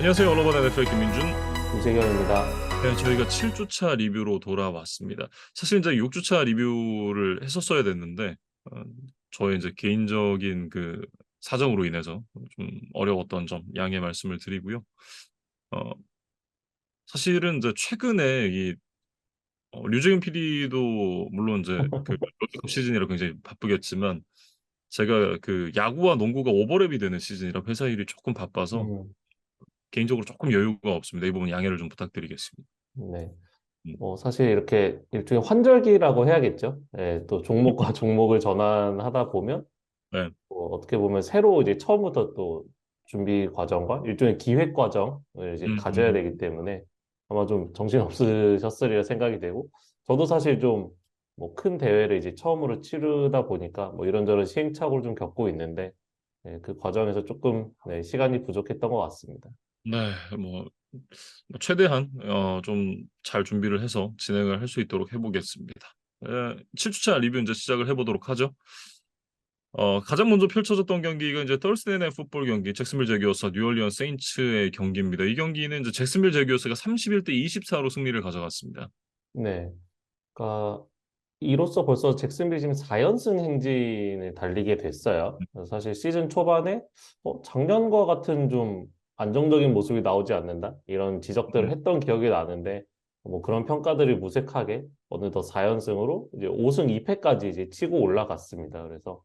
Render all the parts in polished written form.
안녕하세요. 언어번 NFL 김민준. 이재경입니다. 네, 저희가 7주차 리뷰로 돌아왔습니다. 사실 이제 6주차 리뷰를 했었어야 됐는데, 어, 저의 이제 개인적인 그 사정으로 인해서 좀 어려웠던 점 양해 말씀을 드리고요. 어, 사실은 이제 최근에 류재근 PD도 물론 이제 그 월드컵 시즌이라 굉장히 바쁘겠지만, 제가 그 야구와 농구가 오버랩이 되는 시즌이라 회사 일이 조금 바빠서 음, 개인적으로 조금 여유가 없습니다. 이 부분 양해를 좀 부탁드리겠습니다. 네. 음, 사실 이렇게 일종의 환절기라고 해야겠죠. 네, 또 종목과 종목을 전환하다 보면, 네. 어떻게 보면 새로 이제 처음부터 또 준비 과정과 일종의 기획 과정을 이제 음, 가져야 음, 되기 때문에 아마 좀 정신 없으셨으리라 생각이 되고, 저도 사실 좀 뭐 큰 대회를 이제 처음으로 치르다 보니까 뭐 이런저런 시행착오를 좀 겪고 있는데, 네, 그 과정에서 조금 네, 시간이 부족했던 것 같습니다. 네, 최대한 좀 잘 준비를 해서 진행을 할 수 있도록 해보겠습니다. 7주차 리뷰 이제 시작을 해보도록 하죠. 가장 먼저 펼쳐졌던 경기가 이제 Thursday Night Football 경기, 잭슨빌 제기어스 뉴올리언스 세인츠의 경기입니다. 이 경기는 이제 잭슨빌 제기어스가 31대 24로 승리를 가져갔습니다. 네. 그러니까 이로써 벌써 잭슨빌이 지금 4연승 행진을 달리게 됐어요. 그래서 사실 시즌 초반에 작년과 같은 좀 안정적인 모습이 나오지 않는다? 이런 지적들을 음, 했던 기억이 나는데 뭐 그런 평가들이 무색하게 어느덧 4연승으로 이제 5승 2패까지 이제 치고 올라갔습니다. 그래서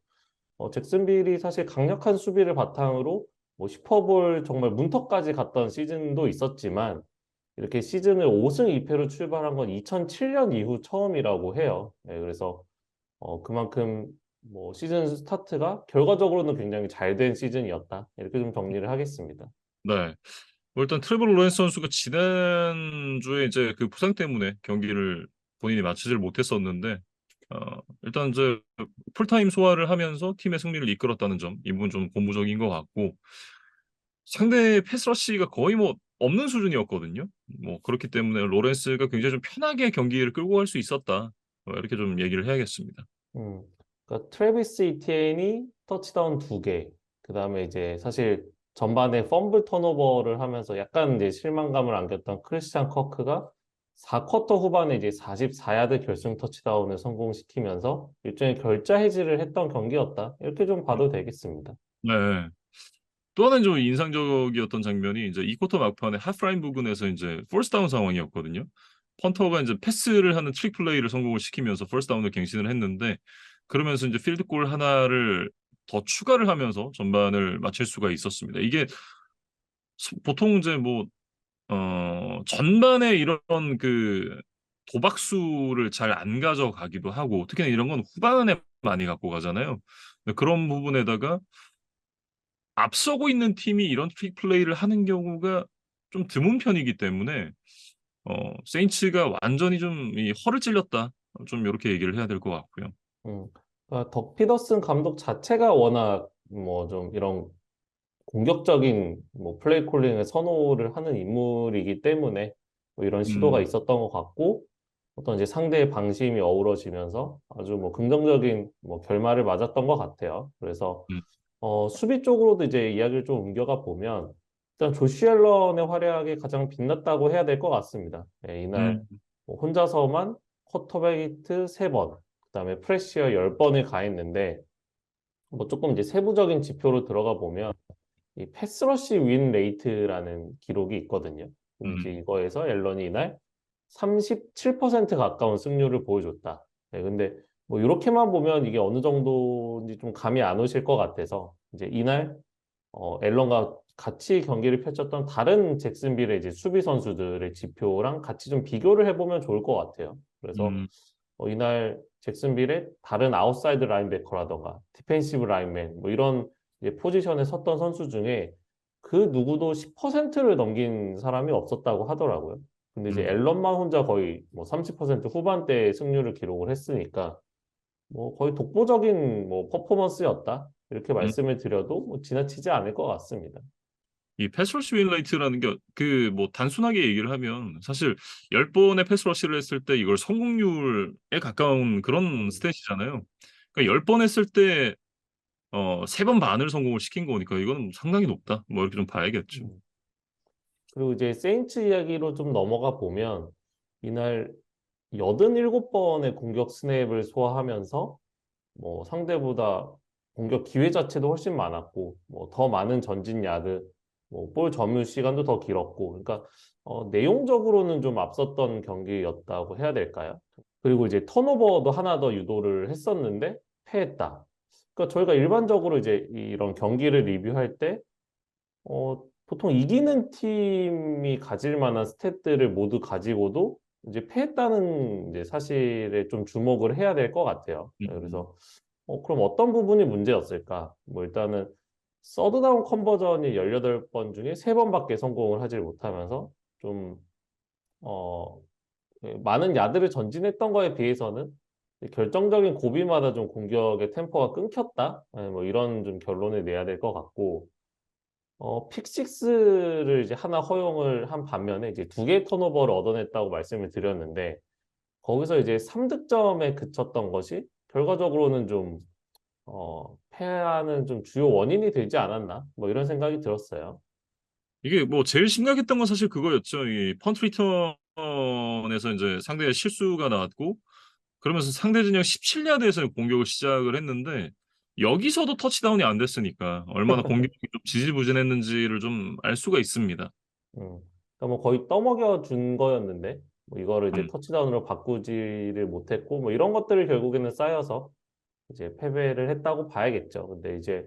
잭슨빌이 사실 강력한 수비를 바탕으로 뭐 슈퍼볼 정말 문턱까지 갔던 시즌도 있었지만 이렇게 시즌을 5승 2패로 출발한 건 2007년 이후 처음이라고 해요. 네, 그래서 그만큼 뭐 시즌 스타트가 결과적으로는 굉장히 잘 된 시즌이었다. 이렇게 좀 정리를 하겠습니다. 네. 일단 트레버 로렌스 선수가 지난주에 이제 그 부상 때문에 경기를 본인이 마치질 못했었는데, 일단 이제 풀타임 소화를 하면서 팀의 승리를 이끌었다는 점, 이 부분 좀 고무적인 것 같고, 상대 패스러시가 거의 뭐 없는 수준이었거든요. 뭐 그렇기 때문에 로렌스가 굉장히 좀 편하게 경기를 끌고 갈 수 있었다. 이렇게 좀 얘기를 해야겠습니다. 음, 그러니까 트래비스 이티엔이 터치다운 2개, 그 다음에 이제 사실 전반에 펌블 턴오버를 하면서 약간 이제 실망감을 안겼던 크리스찬 커크가 4쿼터 후반에 이제 44야드 결승 터치다운을 성공시키면서 일종의 결자 해지를 했던 경기였다. 이렇게 좀 봐도 되겠습니다. 네. 또 하나 좀 인상적이었던 장면이 이제 이 쿼터 막판에 하프라인 부근에서 이제 폴스 다운 상황이었거든요. 펀터가 이제 패스를 하는 트릭 플레이를 성공을 시키면서 폴스 다운을 갱신을 했는데, 그러면서 이제 필드골 하나를 더 추가를 하면서 전반을 마칠 수가 있었습니다. 이게 보통 이제 전반에 이런 그 도박수를 잘 안 가져가기도 하고, 특히나 이런 건 후반에 많이 갖고 가잖아요. 근데 그런 부분에다가 앞서고 있는 팀이 이런 트릭 플레이를 하는 경우가 좀 드문 편이기 때문에 세인츠가 완전히 좀 이 허를 찔렸다. 좀 이렇게 얘기를 해야 될 것 같고요. 음, 그러니까 덕 피더슨 감독 자체가 워낙 뭐 좀 이런 공격적인 뭐 플레이 콜링을 선호를 하는 인물이기 때문에 뭐 이런 시도가 음, 있었던 것 같고 어떤 이제 상대의 방심이 어우러지면서 아주 뭐 긍정적인 뭐 결말을 맞았던 것 같아요. 그래서 음, 수비 쪽으로도 이제 이야기를 좀 옮겨가 보면 일단 조시 앨런의 활약이 가장 빛났다고 해야 될 것 같습니다. 예, 이날 음, 뭐 혼자서만 쿼터백 히트 3번, 그다음에 프레시어 10번을 가했는데 뭐 조금 이제 세부적인 지표로 들어가 보면 이 패스러시 윈 레이트라는 기록이 있거든요. 근데 이제 음, 이거에서 앨런이 이날 37% 가까운 승률을 보여줬다. 네, 근데 뭐 이렇게만 보면 이게 어느 정도인지 좀 감이 안 오실 것 같아서 이제 이날 앨런과 같이 경기를 펼쳤던 다른 잭슨빌의 이제 수비 선수들의 지표랑 같이 좀 비교를 해보면 좋을 것 같아요. 그래서 음, 이날 잭슨빌의 다른 아웃사이드 라인베커라던가 디펜시브 라인맨 뭐 이런 이제 포지션에 섰던 선수 중에 그 누구도 10%를 넘긴 사람이 없었다고 하더라고요. 근데 이제 음. 앨런만 혼자 거의 뭐 30% 후반대 승률을 기록을 했으니까 뭐 거의 독보적인 뭐 퍼포먼스였다. 이렇게 음. 말씀을 드려도 뭐 지나치지 않을 것 같습니다. 이 패스러시 윈 레이트라는 게 그 뭐 단순하게 얘기를 하면 사실 10번의 패스러시를 했을 때 이걸 성공률에 가까운 그런 음, 스탯이잖아요. 그러니까 10번 했을 때 3번 반을 성공을 시킨 거니까 이거는 상당히 높다. 뭐 이렇게 좀 봐야겠죠. 음. 그리고 이제 세인츠 이야기로 좀 넘어가 보면 이날 87번의 공격 스냅을 소화하면서 뭐 상대보다 공격 기회 자체도 훨씬 많았고 뭐 더 많은 전진 야드, 뭐 볼 점유 시간도 더 길었고 그러니까 내용적으로는 좀 앞섰던 경기였다고 해야 될까요? 그리고 이제 턴오버도 하나 더 유도를 했었는데 패했다. 그러니까 저희가 일반적으로 이제 이런 경기를 리뷰할 때 보통 이기는 팀이 가질 만한 스탯들을 모두 가지고도 이제 패했다는 이제 사실에 좀 주목을 해야 될 것 같아요. 음. 그래서 그럼 어떤 부분이 문제였을까? 뭐 일단은 서드다운 컨버전이 18번 중에 3번밖에 성공을 하질 못하면서 좀 어, 많은 야드를 전진했던 거에 비해서는 결정적인 고비마다 좀 공격의 템포가 끊겼다. 뭐 이런 좀 결론을 내야 될 것 같고 픽식스를 이제 하나 허용을 한 반면에 이제 2개의 턴오버를 얻어냈다고 말씀을 드렸는데 거기서 이제 3득점에 그쳤던 것이 결과적으로는 좀 패하는 좀 주요 원인이 되지 않았나? 뭐 이런 생각이 들었어요. 이게 뭐 제일 심각했던 건 사실 그거였죠. 이 펀트 리턴에서 이제 상대의 실수가 나왔고 그러면서 상대 진영 17야드에서 공격을 시작을 했는데 여기서도 터치다운이 안 됐으니까 얼마나 공격이 좀 지지부진했는지를 좀 알 수가 있습니다. 그러니까 뭐 거의 떠먹여 준 거였는데 뭐 이거를 이제 음. 터치다운으로 바꾸지를 못했고 뭐 이런 것들을 결국에는 쌓여서 이제 패배를 했다고 봐야겠죠. 근데 이제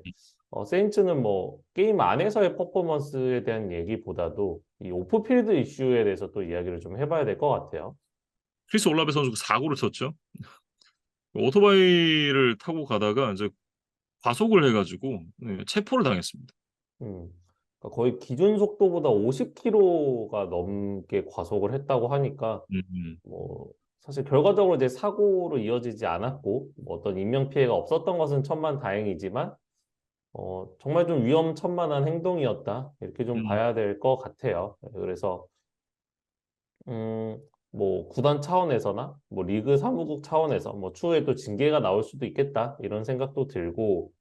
세인츠는 뭐 게임 안에서의 퍼포먼스에 대한 얘기보다도 이 오프필드 이슈에 대해서 또 이야기를 좀 해봐야 될 것 같아요. 크리스 올라베 선수가 사고를 쳤죠. 오토바이를 타고 가다가 이제 과속을 해가지고 체포를 당했습니다. 음. 그러니까 거의 기준 속도보다 50km가 넘게 과속을 했다고 하니까 음, 음, 뭐 사실 결과적으로 이제 사고로 이어지지 않았고 뭐 어떤 인명 피해가 없었던 것은 천만 다행이지만 정말 좀 위험천만한 행동이었다 이렇게 좀 음. 봐야 될 것 같아요. 그래서 음, 뭐 구단 차원에서나 뭐 리그 사무국 차원에서 뭐 추후에 또 징계가 나올 수도 있겠다 이런 생각도 들고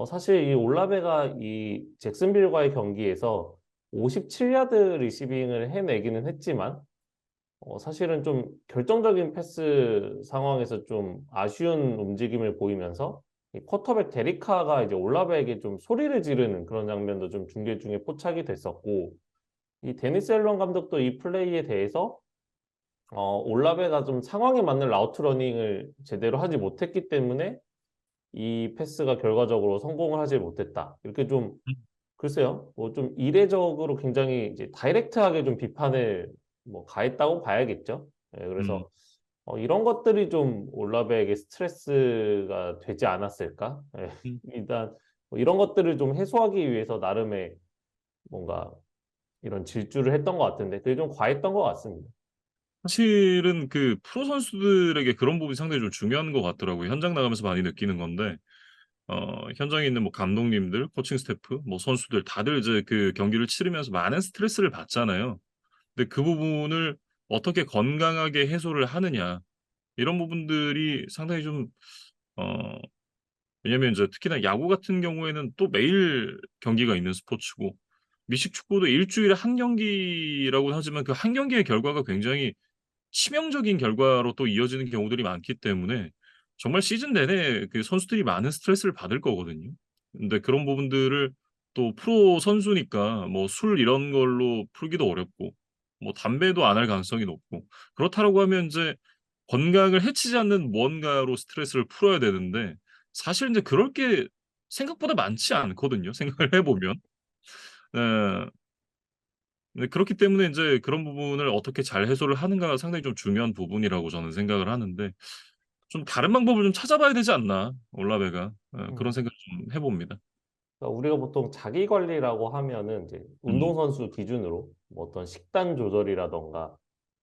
사실 이 올라베가 이 잭슨빌과의 경기에서 57야드 리시빙을 해내기는 했지만 사실은 좀 결정적인 패스 상황에서 좀 아쉬운 움직임을 보이면서 이 쿼터백 데리카가 이제 올라베에게 좀 소리를 지르는 그런 장면도 좀 중계 중에 포착이 됐었고 이 데니스 앨런 감독도 이 플레이에 대해서 올라베가 좀 상황에 맞는 라우트 러닝을 제대로 하지 못했기 때문에 이 패스가 결과적으로 성공을 하지 못했다. 이렇게 좀 글쎄요, 뭐 좀 이례적으로 굉장히 이제 다이렉트하게 좀 비판을 뭐 가했다고 봐야겠죠. 예, 음. 그래서 이런 것들이 좀 올라베에게 스트레스가 되지 않았을까? 예, 음. 일단 뭐 이런 것들을 좀 해소하기 위해서 나름의 뭔가 이런 질주를 했던 것 같은데 그게 좀 과했던 것 같습니다. 사실은 그 프로 선수들에게 그런 부분이 상당히 좀 중요한 것 같더라고요. 현장 나가면서 많이 느끼는 건데, 현장에 있는 뭐 감독님들, 코칭 스태프, 뭐 선수들 다들 이제 그 경기를 치르면서 많은 스트레스를 받잖아요. 근데 그 부분을 어떻게 건강하게 해소를 하느냐, 이런 부분들이 상당히 좀, 어, 왜냐면 이제 특히나 야구 같은 경우에는 또 매일 경기가 있는 스포츠고, 미식 축구도 일주일에 한 경기라고 하지만 그 한 경기의 결과가 굉장히 치명적인 결과로 또 이어지는 경우들이 많기 때문에 정말 시즌 내내 그 선수들이 많은 스트레스를 받을 거거든요. 근데 그런 부분들을 또 프로 선수니까 뭐 술 이런 걸로 풀기도 어렵고 뭐 담배도 안 할 가능성이 높고 그렇다라고 하면 이제 건강을 해치지 않는 무언가로 스트레스를 풀어야 되는데 사실 이제 그럴 게 생각보다 많지 않거든요, 생각을 해 보면. 예. 네, 그렇기 때문에 인제 그런 부분을 어떻게 잘 해소를 하는가가 상당히 좀 중요한 부분이라고 저는 생각을 하는데 좀 '다른 방법을 좀 찾아봐야 되지 않나, 올라베가.' 그런 음. 생각을 좀 해 봅니다. 그러니까 우리가 보통 자기 관리라고 하면은 이제 음. 운동선수 기준으로 뭐 어떤 식단 조절이라던가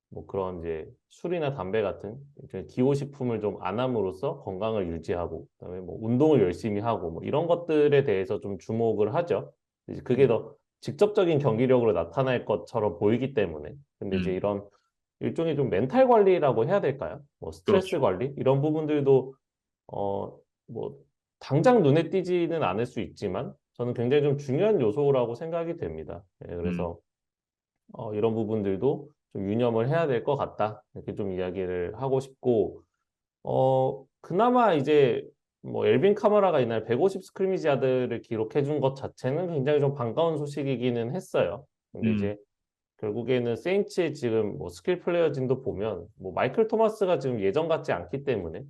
뭐 그런 이제 술이나 담배 같은 이제 기호식품을 좀 안 함으로써 건강을 유지하고 그다음에 뭐 운동을 열심히 하고 뭐 이런 것들에 대해서 좀 주목을 하죠. 이제 그게 음. 더 직접적인 경기력으로 나타날 것처럼 보이기 때문에. 근데 이제 음. 이런 일종의 좀 멘탈 관리라고 해야 될까요? 뭐 스트레스 그렇죠. 관리 이런 부분들도 뭐 당장 눈에 띄지는 않을 수 있지만 저는 굉장히 좀 중요한 요소라고 생각이 됩니다. 예, 음. 그래서 이런 부분들도 좀 유념을 해야 될 것 같다. 이렇게 좀 이야기를 하고 싶고, 그나마 이제 뭐 엘빈 카마라가 이날 150 스크리미지 야드를 기록해 준 것 자체는 굉장히 좀 반가운 소식이기는 했어요. 근데 음, 이제 결국에는 세인츠의 지금 뭐 스킬 플레이어진도 보면 뭐 마이클 토마스가 지금 예전 같지 않기 때문에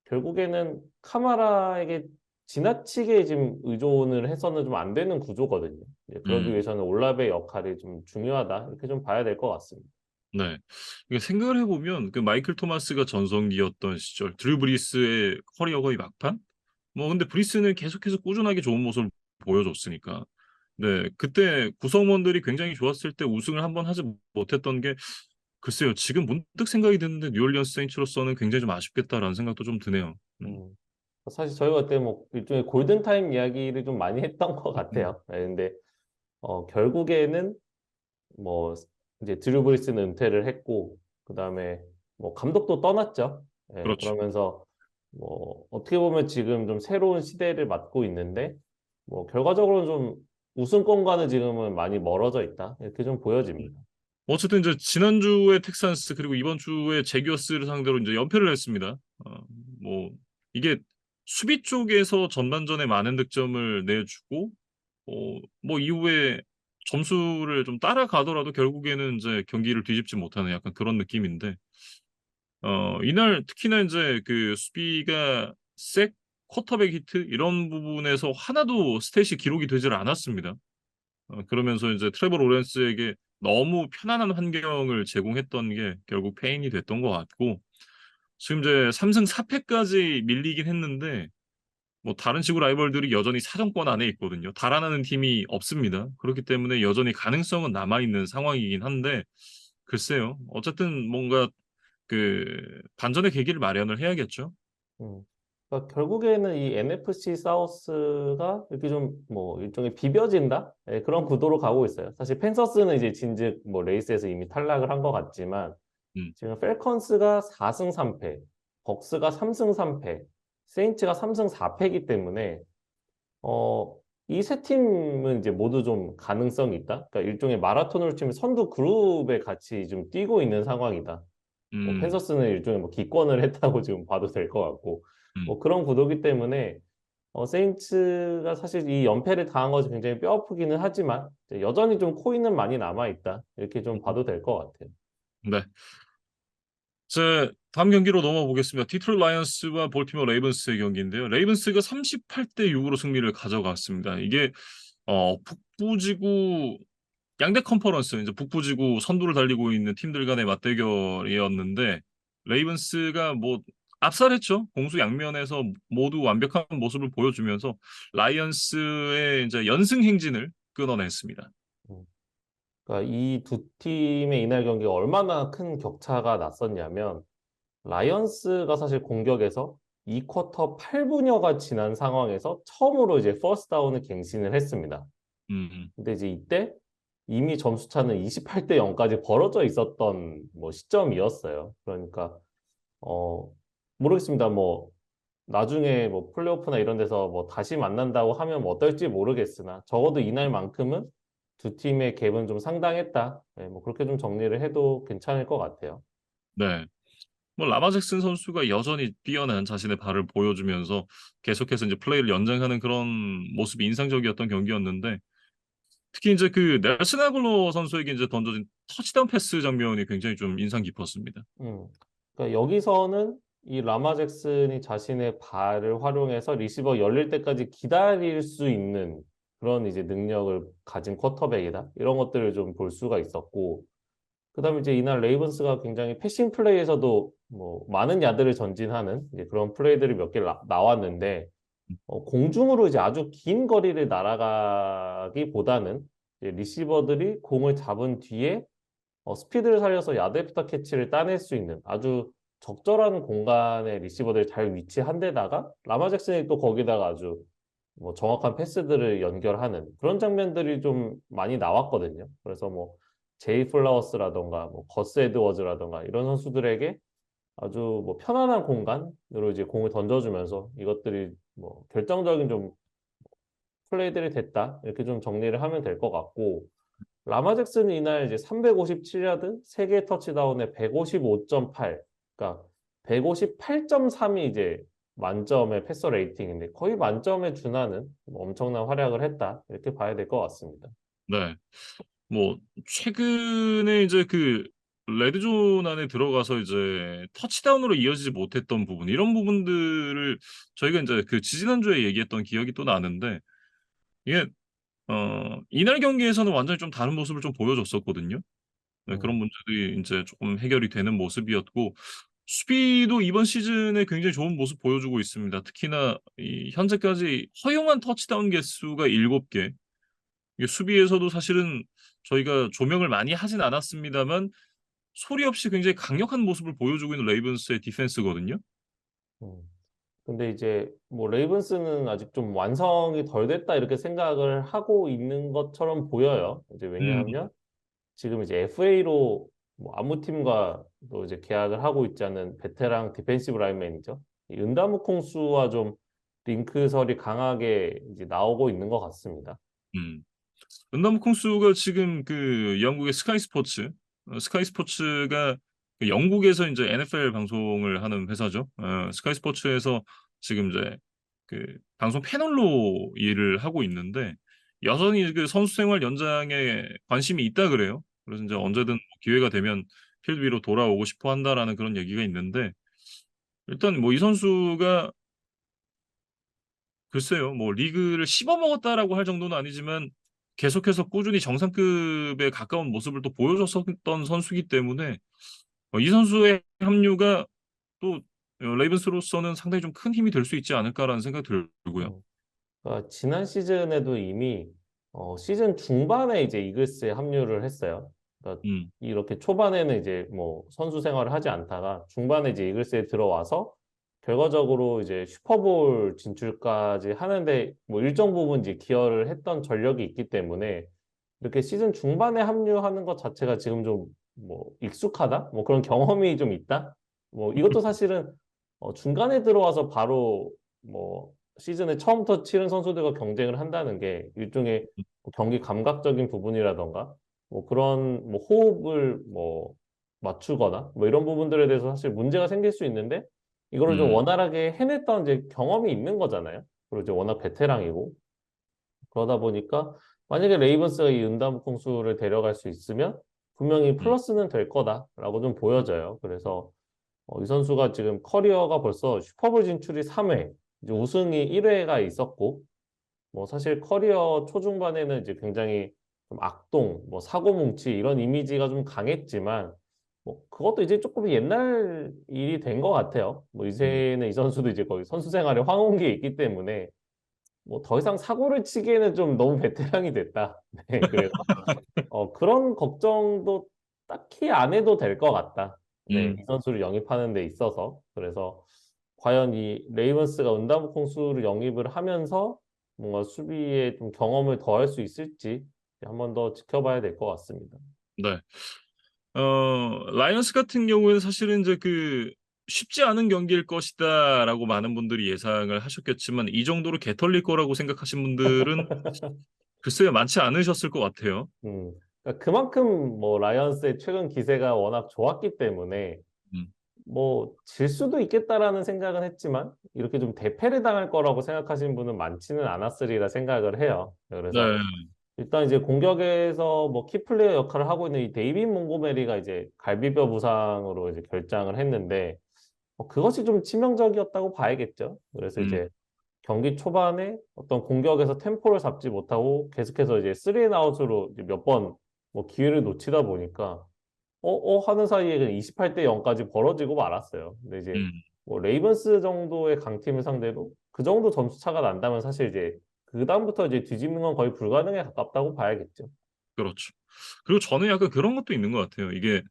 결국에는 카마라에게 지나치게 지금 의존을 해서는 좀 안 되는 구조거든요. 이제 그러기 음. 위해서는 올라베의 역할이 좀 중요하다. 이렇게 좀 봐야 될 것 같습니다. 네. 이게 생각을 해보면 그 마이클 토마스가 전성기였던 시절, 드류 브리스의 커리어 거의 막판? 뭐 근데 브리스는 계속해서 꾸준하게 좋은 모습을 보여줬으니까. 네, 그때 구성원들이 굉장히 좋았을 때 우승을 한번 하지 못했던 게 글쎄요. 지금 문득 생각이 드는데 뉴올리언스 세인츠로서는 굉장히 좀 아쉽겠다라는 생각도 좀 드네요. 음. 사실 저희가 그때 뭐 일종의 골든타임 이야기를 좀 많이 했던 것 음, 같아요. 네, 근데 결국에는 뭐 이제 드류 브리스는 은퇴를 했고 그다음에 뭐 감독도 떠났죠. 예, 그렇죠. 그러면서 뭐 어떻게 보면 지금 좀 새로운 시대를 맞고 있는데 뭐 결과적으로는 좀 우승권과는 지금은 많이 멀어져 있다. 이렇게 좀 음. 보여집니다. 어쨌든 이제 지난주에 텍산스 그리고 이번 주에 제규어스를 상대로 이제 연패를 했습니다. 어, 뭐 이게 수비 쪽에서 전반전에 많은 득점을 내주고 뭐 이후에 점수를 좀 따라가더라도 결국에는 이제 경기를 뒤집지 못하는 약간 그런 느낌인데 이날 특히나 이제 그 수비가 색, 쿼터백 히트 이런 부분에서 하나도 스탯이 기록이 되질 않았습니다. 그러면서 이제 트레버 로렌스에게 너무 편안한 환경을 제공했던 게 결국 패인이 됐던 것 같고 지금 이제 3승 4패까지 밀리긴 했는데 뭐 다른 지구 라이벌들이 여전히 사정권 안에 있거든요. 달아나는 팀이 없습니다. 그렇기 때문에 여전히 가능성은 남아있는 상황이긴 한데 글쎄요. 어쨌든 뭔가 그 반전의 계기를 마련을 해야겠죠. 음. 그러니까 결국에는 이 NFC 사우스가 이렇게 좀 뭐 일종의 비벼진다? 예, 그런 구도로 가고 있어요. 사실 팬서스는 이제 진즉 뭐 레이스에서 이미 탈락을 한 것 같지만 음, 지금 펠컨스가 4승 3패, 벅스가 3승 3패, 세인츠가 3승 4패이기 때문에 이 세 팀은 이제 모두 좀 가능성이 있다. 그러니까 일종의 마라톤으로 치면 선두 그룹에 같이 좀 뛰고 있는 상황이다. 뭐 음, 펜서스는 일종의 뭐 기권을 했다고 지금 봐도 될 것 같고 음, 뭐 그런 구도기 때문에 세인츠가 사실 이 연패를 당한 것이 굉장히 뼈아프기는 하지만 이제 여전히 좀 코인은 많이 남아 있다. 이렇게 좀 음. 봐도 될 것 같아요. 네. 자, 다음 경기로 넘어가 보겠습니다. 디트로이트 라이언스와 볼티모어 레이븐스의 경기인데요. 레이븐스가 38대 6으로 승리를 가져갔습니다. 이게 북부지구 양대 컨퍼런스 이제 북부지구 선두를 달리고 있는 팀들 간의 맞대결이었는데 레이븐스가 뭐 압살했죠. 공수 양면에서 모두 완벽한 모습을 보여주면서 라이언스의 이제 연승 행진을 끊어냈습니다. 음. 그러니까 이 두 팀의 이날 경기가 얼마나 큰 격차가 났었냐면 라이언스가 사실 공격에서 2쿼터 8분여가 지난 상황에서 처음으로 이제 퍼스트 다운을 갱신을 했습니다. 음, 근데 이제 이때 이미 점수 차는 28대 0까지 벌어져 있었던 뭐 시점이었어요. 그러니까 어 모르겠습니다. 뭐 나중에 뭐 플레이오프나 이런 데서 뭐 다시 만난다고 하면 뭐 어떨지 모르겠으나 적어도 이날만큼은 두 팀의 갭은 좀 상당했다. 네, 뭐 그렇게 좀 정리를 해도 괜찮을 것 같아요. 네. 뭐 라마 잭슨 선수가 여전히 뛰어난 자신의 발을 보여주면서 계속해서 이제 플레이를 연장하는 그런 모습이 인상적이었던 경기였는데 특히 이제 그 넬슨 아글로 선수에게 이제 던져진 터치다운 패스 장면이 굉장히 좀 인상 깊었습니다. 음. 그러니까 여기서는 이 라마 잭슨이 자신의 발을 활용해서 리시버 열릴 때까지 기다릴 수 있는 그런 이제 능력을 가진 쿼터백이다. 이런 것들을 좀 볼 수가 있었고, 그다음에 이제 이날 레이븐스가 굉장히 패싱 플레이에서도 뭐 많은 야드를 전진하는 이제 그런 플레이들이 몇 개 나왔는데, 공중으로 이제 아주 긴 거리를 날아가기보다는 이제 리시버들이 공을 잡은 뒤에 스피드를 살려서 야드 애프터 캐치를 따낼 수 있는 아주 적절한 공간에 리시버들이 잘 위치한 데다가 라마 잭슨이 또 거기다가 아주 뭐 정확한 패스들을 연결하는 그런 장면들이 좀 많이 나왔거든요. 그래서 뭐 제이 플라워스라던가 뭐 거스 에드워즈라던가 이런 선수들에게 아주 뭐 편안한 공간으로 이제 공을 던져주면서 이것들이 뭐 결정적인 좀 플레이들이 됐다 이렇게 좀 정리를 하면 될 것 같고 라마 잭슨이 이날 이제 357야드, 3개 터치다운에 155.8, 그러니까 158.3이 이제 만점의 패서 레이팅인데 거의 만점에 준하는 뭐 엄청난 활약을 했다. 이렇게 봐야 될 것 같습니다. 네. 뭐 최근에 이제 그 레드존 안에 들어가서 이제 터치다운으로 이어지지 못했던 부분 이런 부분들을 저희가 이제 그 지지난주에 얘기했던 기억이 또 나는데 이게 이날 경기에서는 완전히 좀 다른 모습을 좀 보여줬었거든요. 네, 그런 음, 문제들이 이제 조금 해결이 되는 모습이었고 수비도 이번 시즌에 굉장히 좋은 모습 보여주고 있습니다. 특히나 이 현재까지 허용한 터치다운 개수가 7개. 이게 수비에서도 사실은 저희가 조명을 많이 하진 않았습니다만 소리 없이 굉장히 강력한 모습을 보여주고 있는 레이븐스의 디펜스거든요. 음. 근데 이제 뭐 레이븐스는 아직 좀 완성이 덜 됐다 이렇게 생각을 하고 있는 것처럼 보여요. 이제 음, 왜냐하면 지금 이제 FA로 뭐 아무 팀과 또 이제 계약을 하고 있지 않은 베테랑 디펜시브 라인맨이죠. 이 은다무 콩수와 좀 링크설이 강하게 이제 나오고 있는 것 같습니다. 음. 은나무 콩수가 지금 그 영국의 스카이 스포츠, 스카이 스포츠가 그 영국에서 이제 NFL 방송을 하는 회사죠. 스카이 스포츠에서 지금 이제 그 방송 패널로 일을 하고 있는데 여전히 그 선수 생활 연장에 관심이 있다 그래요. 그래서 이제 음, 언제든 기회가 되면 필드 위로 돌아오고 싶어 한다라는 그런 얘기가 있는데 일단 뭐 이 선수가 글쎄요, 뭐 리그를 씹어먹었다라고 할 정도는 아니지만 계속해서 꾸준히 정상급에 가까운 모습을 또 보여줬었던 선수이기 때문에 이 선수의 합류가 또 레이븐스로서는 상당히 좀 큰 힘이 될 수 있지 않을까라는 생각이 들고요. 음. 그러니까 지난 시즌에도 이미 시즌 중반에 이제 이글스에 합류를 했어요. 그러니까 음, 이렇게 초반에는 이제 뭐 선수 생활을 하지 않다가 중반에 이제 이글스에 들어와서 결과적으로 이제 슈퍼볼 진출까지 하는데 뭐 일정 부분 이제 기여를 했던 전력이 있기 때문에 이렇게 시즌 중반에 합류하는 것 자체가 지금 좀 뭐 익숙하다? 뭐 그런 경험이 좀 있다? 뭐 이것도 사실은 중간에 들어와서 바로 뭐 시즌에 처음부터 치른 선수들과 경쟁을 한다는 게 일종의 뭐 경기 감각적인 부분이라던가 뭐 그런 뭐 호흡을 뭐 맞추거나 뭐 이런 부분들에 대해서 사실 문제가 생길 수 있는데 이거를 좀 음, 원활하게 해냈던 이제 경험이 있는 거잖아요. 그리고 이제 워낙 베테랑이고 그러다 보니까 만약에 레이븐스가 이 은담 콩수를 데려갈 수 있으면 분명히 음, 플러스는 될 거다라고 좀 보여져요. 그래서 이 선수가 지금 커리어가 벌써 슈퍼볼 진출이 3회, 이제 우승이 1회가 있었고, 뭐 사실 커리어 초중반에는 이제 굉장히 좀 악동, 뭐 사고뭉치 이런 이미지가 좀 강했지만, 뭐 그것도 이제 조금 옛날 일이 된 것 같아요. 뭐 음, 이제는 이 선수도 이제 거의 선수 생활에 황혼기에 있기 때문에 뭐 더 이상 사고를 치기에는 좀 너무 베테랑이 됐다. 네, 그래서 그런 걱정도 딱히 안 해도 될 것 같다. 네, 이 음, 선수를 영입하는 데 있어서. 그래서 과연 이 레이번스가 은다무 콩수를 영입을 하면서 뭔가 수비에 좀 경험을 더할 수 있을지 한 번 더 지켜봐야 될 것 같습니다. 네. 라이언스 같은 경우에는 사실은 이제 그 쉽지 않은 경기일 것이다라고 많은 분들이 예상을 하셨겠지만 이 정도로 개털릴 거라고 생각하신 분들은 글쎄요 많지 않으셨을 것 같아요. 그러니까 그만큼 뭐 라이언스의 최근 기세가 워낙 좋았기 때문에 음. 뭐 질 수도 있겠다라는 생각은 했지만 이렇게 좀 대패를 당할 거라고 생각하시는 분은 많지는 않았으리라 생각을 해요. 그래서 네. 일단 이제 공격에서 뭐 키플레이어 역할을 하고 있는 이 데이빈 몽고메리가 이제 갈비뼈 부상으로 이제 결장을 했는데 그것이 좀 치명적이었다고 봐야겠죠. 그래서 음. 이제 경기 초반에 어떤 공격에서 템포를 잡지 못하고 계속해서 이제 3앤아웃으로 몇 번 뭐 기회를 놓치다 보니까 하는 사이에 그냥 28대 0까지 벌어지고 말았어요. 근데 이제 음. 뭐 레이번스 정도의 강팀을 상대로 그 정도 점수 차가 난다면 사실 이제 그다음부터 이제 뒤집는 건 거의 불가능에 가깝다고 봐야겠죠. 그렇죠. 그리고 저는 약간 그런 것도 있는 것 같아요. 이게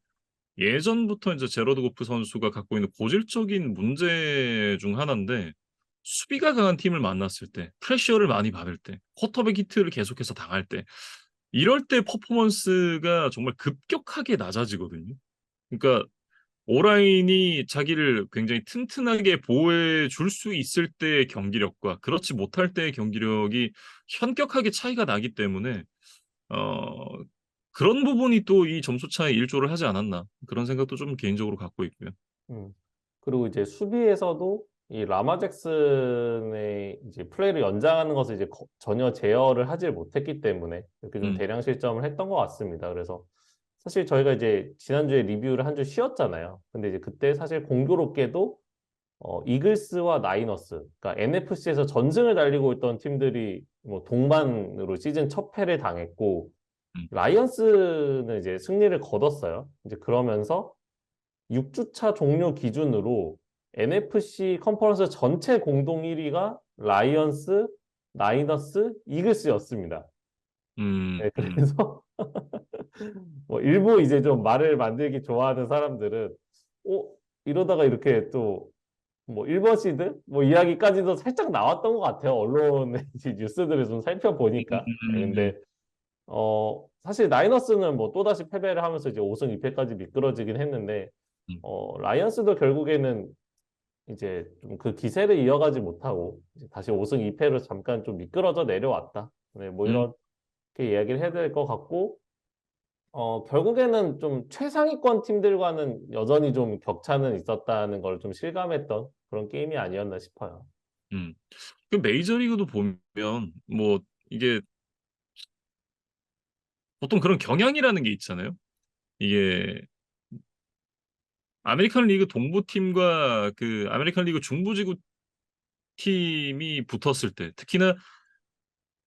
예전부터 이제 제러드 고프 선수가 갖고 있는 고질적인 문제 중 하나인데 수비가 강한 팀을 만났을 때, 프레셔를 많이 받을 때, 쿼터백 히트를 계속해서 당할 때, 이럴 때 퍼포먼스가 정말 급격하게 낮아지거든요. 그러니까 오라인이 자기를 굉장히 튼튼하게 보호해 줄 수 있을 때의 경기력과 그렇지 못할 때의 경기력이 현격하게 차이가 나기 때문에 어 그런 부분이 또 이 점수 차에 일조를 하지 않았나 그런 생각도 좀 개인적으로 갖고 있고요. 음. 그리고 이제 수비에서도 이 라마 잭슨의 이제 플레이를 연장하는 것을 이제 전혀 제어를 하질 못했기 때문에 이렇게 좀 음, 대량 실점을 했던 것 같습니다. 그래서 사실 저희가 이제 지난주에 리뷰를 한 주 쉬었잖아요. 근데 이제 그때 사실 공교롭게도 이글스와 나이너스, 그러니까 NFC에서 전승을 달리고 있던 팀들이 뭐 동반으로 시즌 첫 패를 당했고, 음, 라이언스는 이제 승리를 거뒀어요. 이제 그러면서 6주차 종료 기준으로 NFC 컨퍼런스 전체 공동 1위가 라이언스, 나이너스, 이글스였습니다. 네, 음. 그래서 뭐 일부 이제 좀 말을 만들기 좋아하는 사람들은 어, 이러다가 이렇게 또 뭐 1번 시드 뭐 이야기까지도 살짝 나왔던 것 같아요. 언론의 이제 뉴스들을 좀 살펴보니까. 네, 음, 근데 사실 나이너스는 뭐 또다시 패배를 하면서 이제 5승 2패까지 미끄러지긴 했는데 음, 라이언스도 결국에는 이제 좀 그 기세를 이어가지 못하고 이제 다시 5승 2패로 잠깐 좀 미끄러져 내려왔다. 네, 뭐 음, 이렇게 이야기를 해야 될 것 같고 결국에는 좀 최상위권 팀들과는 여전히 좀 격차는 있었다는 걸 좀 실감했던 그런 게임이 아니었나 싶어요. 음. 그 메이저리그도 보면 뭐 이게 보통 그런 경향이라는 게 있잖아요. 이게 아메리칸 리그 동부 팀과 그 아메리칸 리그 중부지구 팀이 붙었을 때, 특히나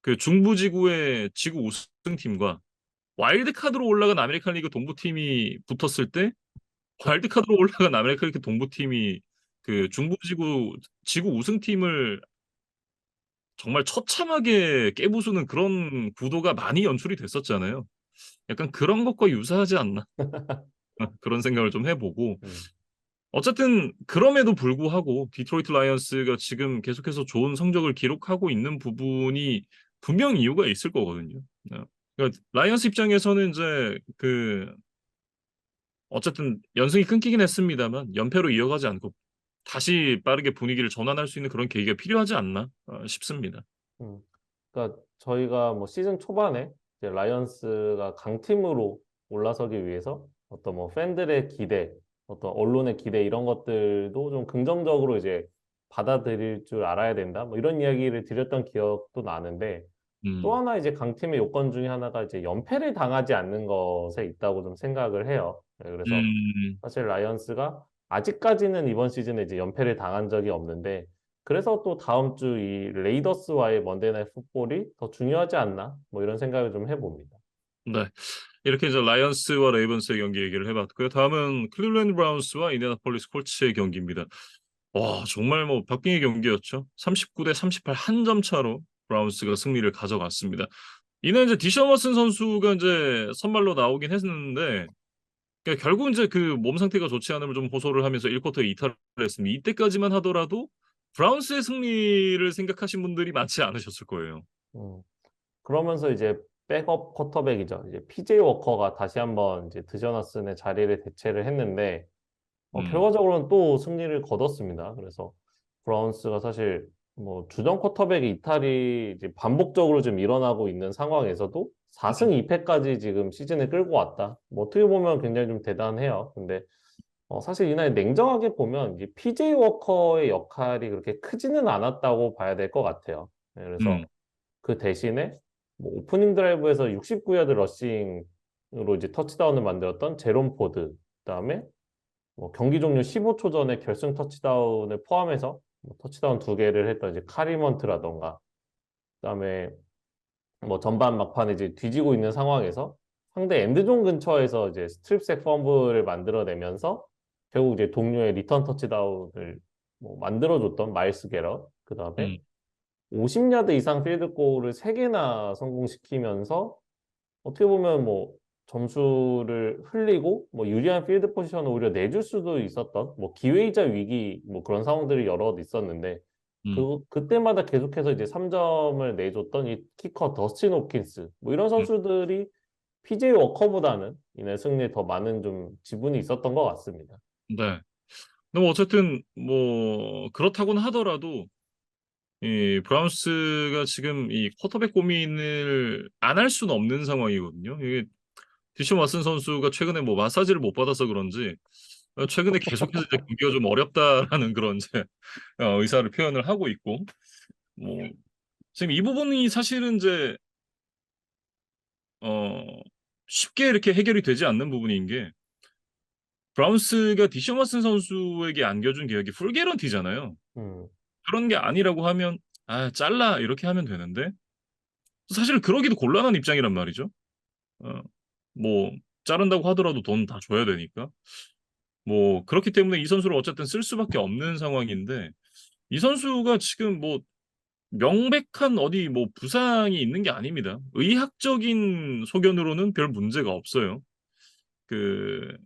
그 중부지구의 지구 우승팀과 와일드카드로 올라간 아메리칸 리그 동부 팀이 붙었을 때, 와일드카드로 올라간 아메리칸 리그 동부 팀이 그 중부지구 지구 우승팀을 정말 처참하게 깨부수는 그런 구도가 많이 연출이 됐었잖아요. 약간 그런 것과 유사하지 않나 그런 생각을 좀 해보고, 음, 어쨌든 그럼에도 불구하고 디트로이트 라이언스가 지금 계속해서 좋은 성적을 기록하고 있는 부분이 분명 이유가 있을 거거든요. 그러니까 라이언스 입장에서는 이제 그 어쨌든 연승이 끊기긴 했습니다만 연패로 이어가지 않고 다시 빠르게 분위기를 전환할 수 있는 그런 계기가 필요하지 않나 싶습니다. 음. 그러니까 저희가 뭐 시즌 초반에 이제 라이언스가 강팀으로 올라서기 위해서 어떤 뭐 팬들의 기대, 어떤 언론의 기대 이런 것들도 좀 긍정적으로 이제 받아들일 줄 알아야 된다. 뭐 이런 이야기를 드렸던 기억도 나는데 또 음, 하나 이제 강팀의 요건 중에 하나가 이제 연패를 당하지 않는 것에 있다고 좀 생각을 해요. 네, 그래서 음, 사실 라이언스가 아직까지는 이번 시즌에 이제 연패를 당한 적이 없는데 그래서 또 다음 주 이 레이더스와의 먼데이나잇 풋볼이 더 중요하지 않나 뭐 이런 생각을 좀 해봅니다. 네. 이렇게 이제 라이언스와 레이븐스의 경기 얘기를 해봤고요. 다음은 클리블랜드 브라운스와 인디애나폴리스 콜츠의 경기입니다. 와, 정말 뭐 박빙의 경기였죠. 39대 38 한 점 차로 브라운스가 승리를 가져갔습니다. 이날 이제 디션 워슨 선수가 이제 선발로 나오긴 했는데 그러니까 결국 이제 그 몸 상태가 좋지 않음을 좀 호소를 하면서 1쿼터에 이탈을 했습니다. 이때까지만 하더라도 브라운스의 승리를 생각하신 분들이 많지 않으셨을 거예요. 음, 그러면서 이제 백업 쿼터백이죠. 이제 PJ 워커가 다시 한번 이제 드셔너슨의 자리를 대체를 했는데 음, 결과적으로는 또 승리를 거뒀습니다. 그래서 브라운스가 사실 뭐 주전 쿼터백의 이탈이 이제 반복적으로 좀 일어나고 있는 상황에서도 4승 2패까지 지금 시즌을 끌고 왔다. 뭐 어떻게 보면 굉장히 좀 대단해요. 근데 사실 이날 냉정하게 보면 이제 PJ 워커의 역할이 그렇게 크지는 않았다고 봐야 될 것 같아요. 네, 그래서 음, 그 대신에 뭐 오프닝 드라이브에서 69야드 러싱으로 이제 터치다운을 만들었던 제롬 포드, 그다음에 뭐 경기 종료 15초 전에 결승 터치다운을 포함해서 뭐 터치다운 두 개를 했던 이제 카리먼트라던가 그다음에 뭐 전반 막판에 이제 뒤지고 있는 상황에서 상대 엔드존 근처에서 이제 스트립색 펌블을 만들어내면서 결국 이제 동료의 리턴 터치다운을 뭐 만들어줬던 마일스 게럿 그다음에 음, 50야드 이상 필드골을 3개나 성공시키면서 어떻게 보면 뭐 점수를 흘리고 뭐 유리한 필드 포지션을 오히려 내줄 수도 있었던 뭐 기회이자 위기 뭐 그런 상황들이 여러 있었는데 음, 그때마다 계속해서 이제 3점을 내줬던 이 키커 더스틴 홉킨스 뭐 이런 음. 선수들이 PJ 워커보다는 이날 승리에 더 많은 좀 지분이 있었던 것 같습니다. 네. 근데 뭐 어쨌든 뭐 그렇다고는 하더라도 이 브라운스가 지금 이 쿼터백 고민을 안 할 수는 없는 상황이거든요. 이게 디션 왓슨 선수가 최근에 뭐 마사지를 못 받아서 그런지 최근에 계속해서 이제 경기가 좀 어렵다라는 그런 이제 의사를 표현을 하고 있고 뭐 지금 이 부분이 사실은 이제 어 쉽게 이렇게 해결이 되지 않는 부분인 게 브라운스가 디션 왓슨 선수에게 안겨준 계약이 풀 개런티잖아요. 음, 그런 게 아니라고 하면 "아 잘라." 이렇게 하면 되는데 사실 그러기도 곤란한 입장이란 말이죠. 어 뭐 자른다고 하더라도 돈 다 줘야 되니까. 뭐 그렇기 때문에 이 선수를 어쨌든 쓸 수밖에 없는 상황인데 이 선수가 지금 뭐 명백한 어디 뭐 부상이 있는 게 아닙니다. 의학적인 소견으로는 별 문제가 없어요. 그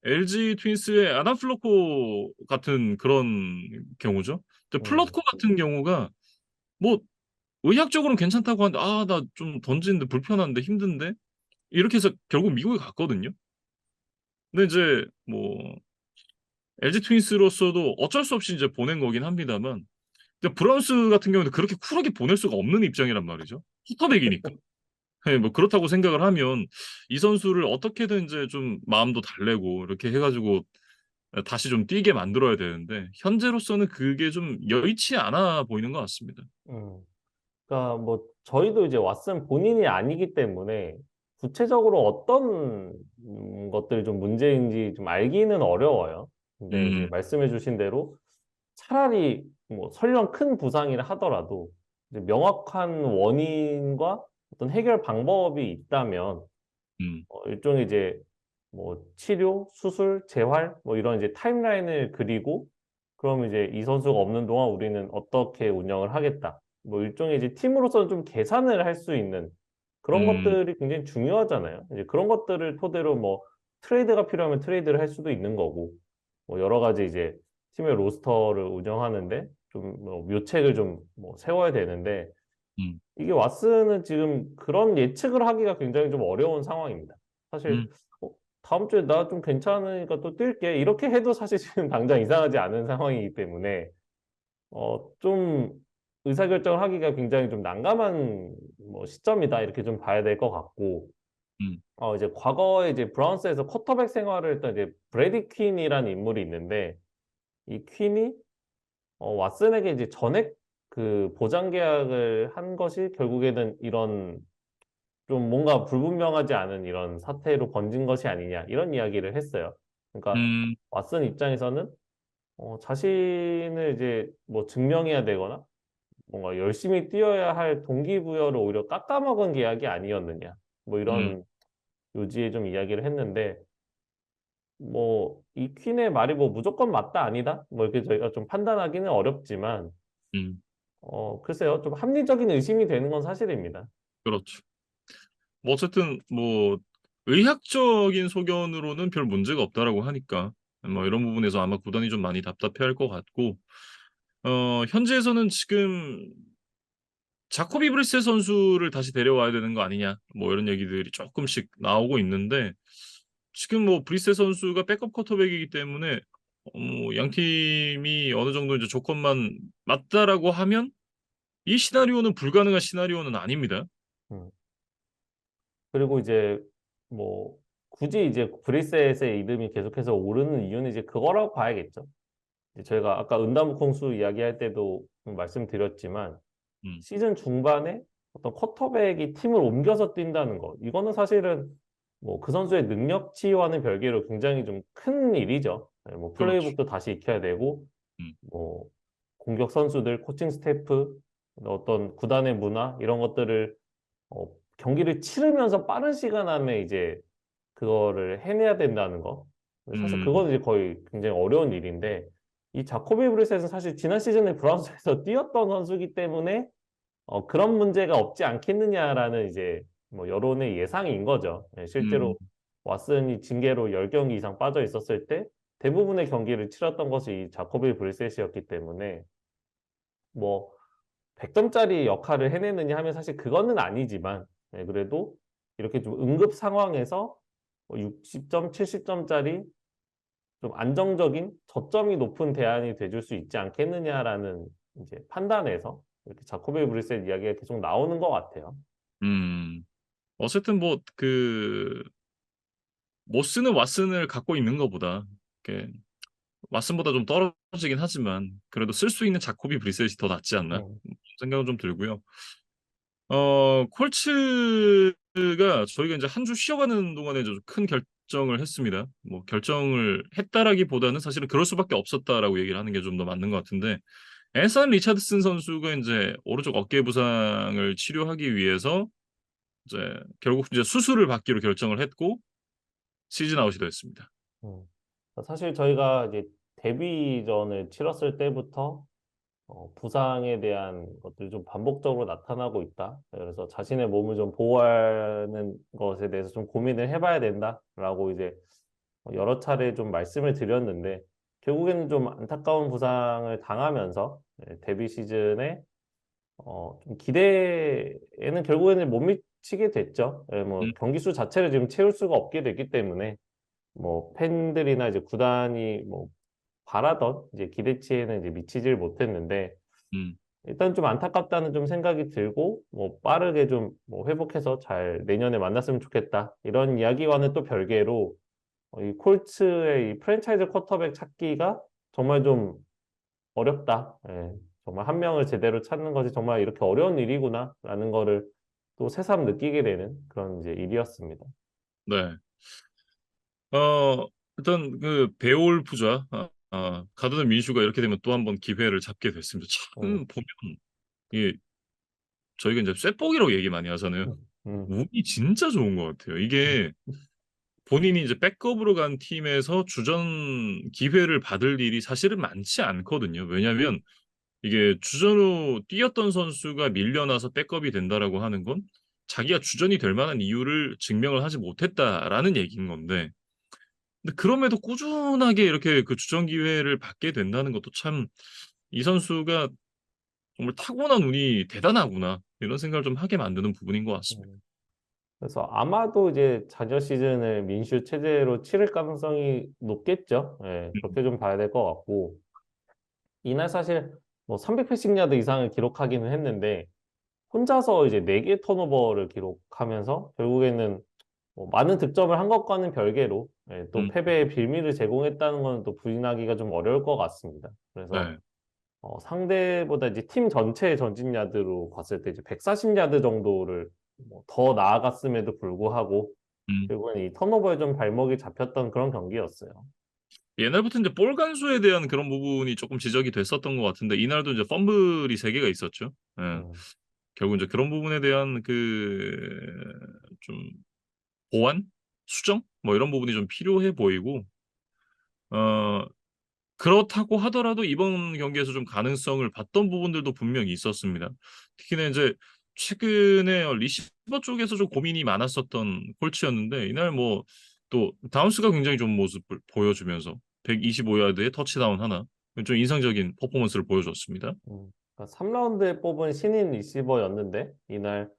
LG 트윈스의 아담 플러코 같은 그런 경우죠. 근데 음, 플러코 같은 경우가 뭐 의학적으로는 괜찮다고 하는데 "아 나 좀 던지는데 불편한데 힘든데." 이렇게 해서 결국 미국에 갔거든요. 근데 이제 뭐 LG 트윈스로서도 어쩔 수 없이 이제 보낸 거긴 합니다만 근데 브라운스 같은 경우는 그렇게 쿨하게 보낼 수가 없는 입장이란 말이죠. 쿼터백이니까. 예 뭐 그렇다고 생각을 하면 이 선수를 어떻게든 인제 좀 마음도 달래고 이렇게 해 가지고 다시 좀 뛰게 만들어야 되는데 현재로서는 그게 좀 여의치 않아 보이는 것 같습니다. 음. 그러니까 뭐 저희도 이제 왓슨 본인이 아니기 때문에 구체적으로 어떤 것들이 좀 문제인지 좀 알기는 어려워요. 근데 이제 음 말씀해 주신 대로 차라리 뭐 설령 큰 부상이라 하더라도 이제 명확한 원인과 어떤 해결 방법이 있다면 음 일종의 이제 뭐 치료, 수술, 재활 뭐 이런 이제 타임라인을 그리고 그럼 이제 이 선수가 없는 동안 우리는 어떻게 운영을 하겠다. 뭐 일종의 이제 팀으로서는 좀 계산을 할 수 있는 그런 음 것들이 굉장히 중요하잖아요. 이제 그런 것들을 토대로 뭐 트레이드가 필요하면 트레이드를 할 수도 있는 거고 뭐 여러 가지 이제 팀의 로스터를 운영하는데 좀 뭐 묘책을 좀 뭐 세워야 되는데 음 이게 왓슨은 지금 그런 예측을 하기가 굉장히 좀 어려운 상황입니다. 사실 음 어 "다음 주에 나 좀 괜찮으니까 또 뛸게." 이렇게 해도 사실 지금 당장 이상하지 않은 상황이기 때문에 좀 의사결정을 하기가 굉장히 좀 난감한 뭐 시점이다 이렇게 좀 봐야 될 것 같고 음 이제 과거에 이제 브라운스에서 쿼터백 생활을 했던 이제 브래디 퀸이라는 인물이 있는데 이 퀸이 왓슨에게 이제 전액 그 보장 계약을 한 것이 결국에는 이런 좀 뭔가 불분명하지 않은 이런 사태로 번진 것이 아니냐 이런 이야기를 했어요. 그러니까 음 왓슨 입장에서는 자신을 이제 뭐 증명해야 되거나 뭔가 열심히 뛰어야 할 동기부여를 오히려 깎아먹은 계약이 아니었느냐. 뭐 음 이런 요지에 좀 이야기를 했는데 뭐 이 퀸의 말이 뭐 무조건 맞다 아니다 뭐 이렇게 저희가 좀 판단하기는 어렵지만 음. 글쎄요. 좀 합리적인 의심이 되는 건 사실입니다. 그렇죠. 뭐 어쨌든 뭐 의학적인 소견으로는 별 문제가 없다라고 하니까 뭐 이런 부분에서 아마 구단이 좀 많이 답답해할 것 같고 현지에서는 지금 자코비 브리셋 선수를 다시 데려와야 되는 거 아니냐 뭐 이런 얘기들이 쪼끔씩 나오고 있는데 지금 뭐 브리셋 선수가 백업 쿼터백이기 때문에 뭐 양팀이 어느 정도 이제 조건만 맞다라고 하면 이 시나리오는 불가능한 시나리오는 아닙니다. 음. 그리고 이제 뭐 굳이 이제 브리셋의 이름이 계속해서 오르는 이유는 이제 그거라고 봐야겠죠. 이제 저희가 아까 은담 콩수 이야기할 때도 말씀드렸지만 음. 시즌 중반에 어떤 쿼터백이 팀을 옮겨서 뛴다는 거 이거는 사실은 뭐 그 선수의 능력치와는 별개로 굉장히 좀 큰 일이죠. 예 뭐 그렇죠. 플레이북도 다시 익혀야 되고 음. 뭐 공격 선수들, 코칭 스태프, 어떤 구단의 문화 이런 것들을 경기를 치르면서 빠른 시간 안에 이제 그거를 해내야 된다는 거. 근데 사실 음. 그거는 이제 거의 굉장히 어려운 일인데 이 자코비 브리셋은 사실 지난 시즌에 브라운스에서 뛰었던 선수이기 때문에 그런 문제가 없지 않겠느냐라는 이제 뭐 여론의 예상인 거죠. 예, 음. 실제로 왓슨이 징계로 10경기 이상 빠져 있었을 때 대부분의 경기를 치렀던 것이 이 자코비 브리셋이었기 때문에 뭐 100점짜리 역할을 해내느냐 하면 사실 그거는 아니지만 그래도 이렇게 좀 응급 상황에서 60점, 70점짜리 좀 안정적인 저점이 높은 대안이 돼줄 수 있지 않겠느냐라는 이제 판단에서 이렇게 자코비 브리셋 이야기가 계속 나오는 것 같아요. 음. 어쨌든 뭐 그 모스는 왓슨을 갖고 있는 것보다 이렇게 왓슨보다 좀 떨어지긴 하지만 그래도 쓸 수 있는 자코비 브리셋이 더 낫지 않나 음, 생각은 좀 들고요. 콜츠가 저희가 이제 한 주 쉬어가는 동안에 좀 큰 결정을 했습니다. 뭐 결정을 했다라기보다는 사실은 그럴 수밖에 없었다라고 얘기를 하는 게 좀 더 맞는 것 같은데 앤선 리차드슨 선수가 이제 오른쪽 어깨 부상을 치료하기 위해서 이제 결국 이제 수술을 받기로 결정을 했고 시즌 아웃이 됐습니다. 음. 사실 저희가 이제 데뷔전을 치렀을 때부터 부상에 대한 것들이 좀 반복적으로 나타나고 있다. 그래서 자신의 몸을 좀 보호하는 것에 대해서 좀 고민을 해봐야 된다라고 이제 여러 차례 좀 말씀을 드렸는데 결국에는 좀 안타까운 부상을 당하면서 데뷔 시즌에 좀 기대에는 결국에는 못 미치게 됐죠. 뭐 음, 경기 수 자체를 지금 채울 수가 없게 됐기 때문에 뭐 팬들이나 이제 구단이 뭐 바라던 이제 기대치에는 이제 미치질 못했는데 음, 일단 좀 안타깝다는 좀 생각이 들고 뭐 빠르게 좀 뭐 회복해서 잘 내년에 만났으면 좋겠다 이런 이야기와는 또 별개로 이 콜츠의 이 프랜차이즈 쿼터백 찾기가 정말 좀 어렵다. 예, 정말 한 명을 제대로 찾는 것이 정말 이렇게 어려운 일이구나라는 거를 또 새삼 느끼게 되는 그런 이제 일이었습니다. 네. 어, 일단 그 베올프자 가드는 민슈가 이렇게 되면 또 한 번 기회를 잡게 됐습니다. 음, 참 보면 이게 저희가 이제 쇠뽀기라고 얘기 많이 하잖아요. 음, 음, 운이 진짜 좋은 것 같아요. 이게 본인이 이제 백업으로 간 팀에서 주전 기회를 받을 일이 사실은 많지 않거든요. 왜냐하면 이게 주전으로 뛰었던 선수가 밀려나서 백업이 된다라고 하는 건 자기가 주전이 될 만한 이유를 증명을 하지 못했다라는 얘기인 건데 근데 그럼에도 꾸준하게 이렇게 그 주전 기회를 받게 된다는 것도 참 이 선수가 정말 타고난 운이 대단하구나 이런 생각을 좀 하게 만드는 부분인 것 같습니다. 음. 그래서 아마도 이제 자녀 시즌을 민슈 체제로 치를 가능성이 높겠죠. 예, 음, 그렇게 좀 봐야 될 것 같고 이날 사실 뭐 380야드 이상을 기록하기는 했는데 혼자서 이제 4개 턴오버를 기록하면서 결국에는 뭐 많은 득점을 한 것과는 별개로 또 음, 패배의 빌미를 제공했다는 건 또 부인하기가 좀 어려울 것 같습니다. 그래서 네, 상대보다 이제 팀 전체의 전진 야드로 봤을 때 이제 140야드 정도를 뭐더 나아갔음에도 불구하고 음. 결국엔 이 턴오버에 좀 발목이 잡혔던 그런 경기였어요. 옛날부터 이제 볼 간수에 대한 그런 부분이 조금 지적이 됐었던 것 같은데 이날도 이제 펌블이 3개가 있었죠. 예. 음, 결국 이제 그런 부분에 대한 그 좀 보완, 수정 뭐 이런 부분이 좀 필요해 보이고 어 그렇다고 하더라도 이번 경기에서 좀 가능성을 봤던 부분들도 분명히 있었습니다. 특히나 이제 최근에 리시버 쪽에서 좀 고민이 많았었던 콜츠였는데 이날 뭐 또 다운스가 굉장히 좋은 모습을 보여주면서 125야드의 터치다운 하나 좀 인상적인 퍼포먼스를 보여줬습니다. 그러니까 3라운드에 뽑은 신인 리시버였는데 이날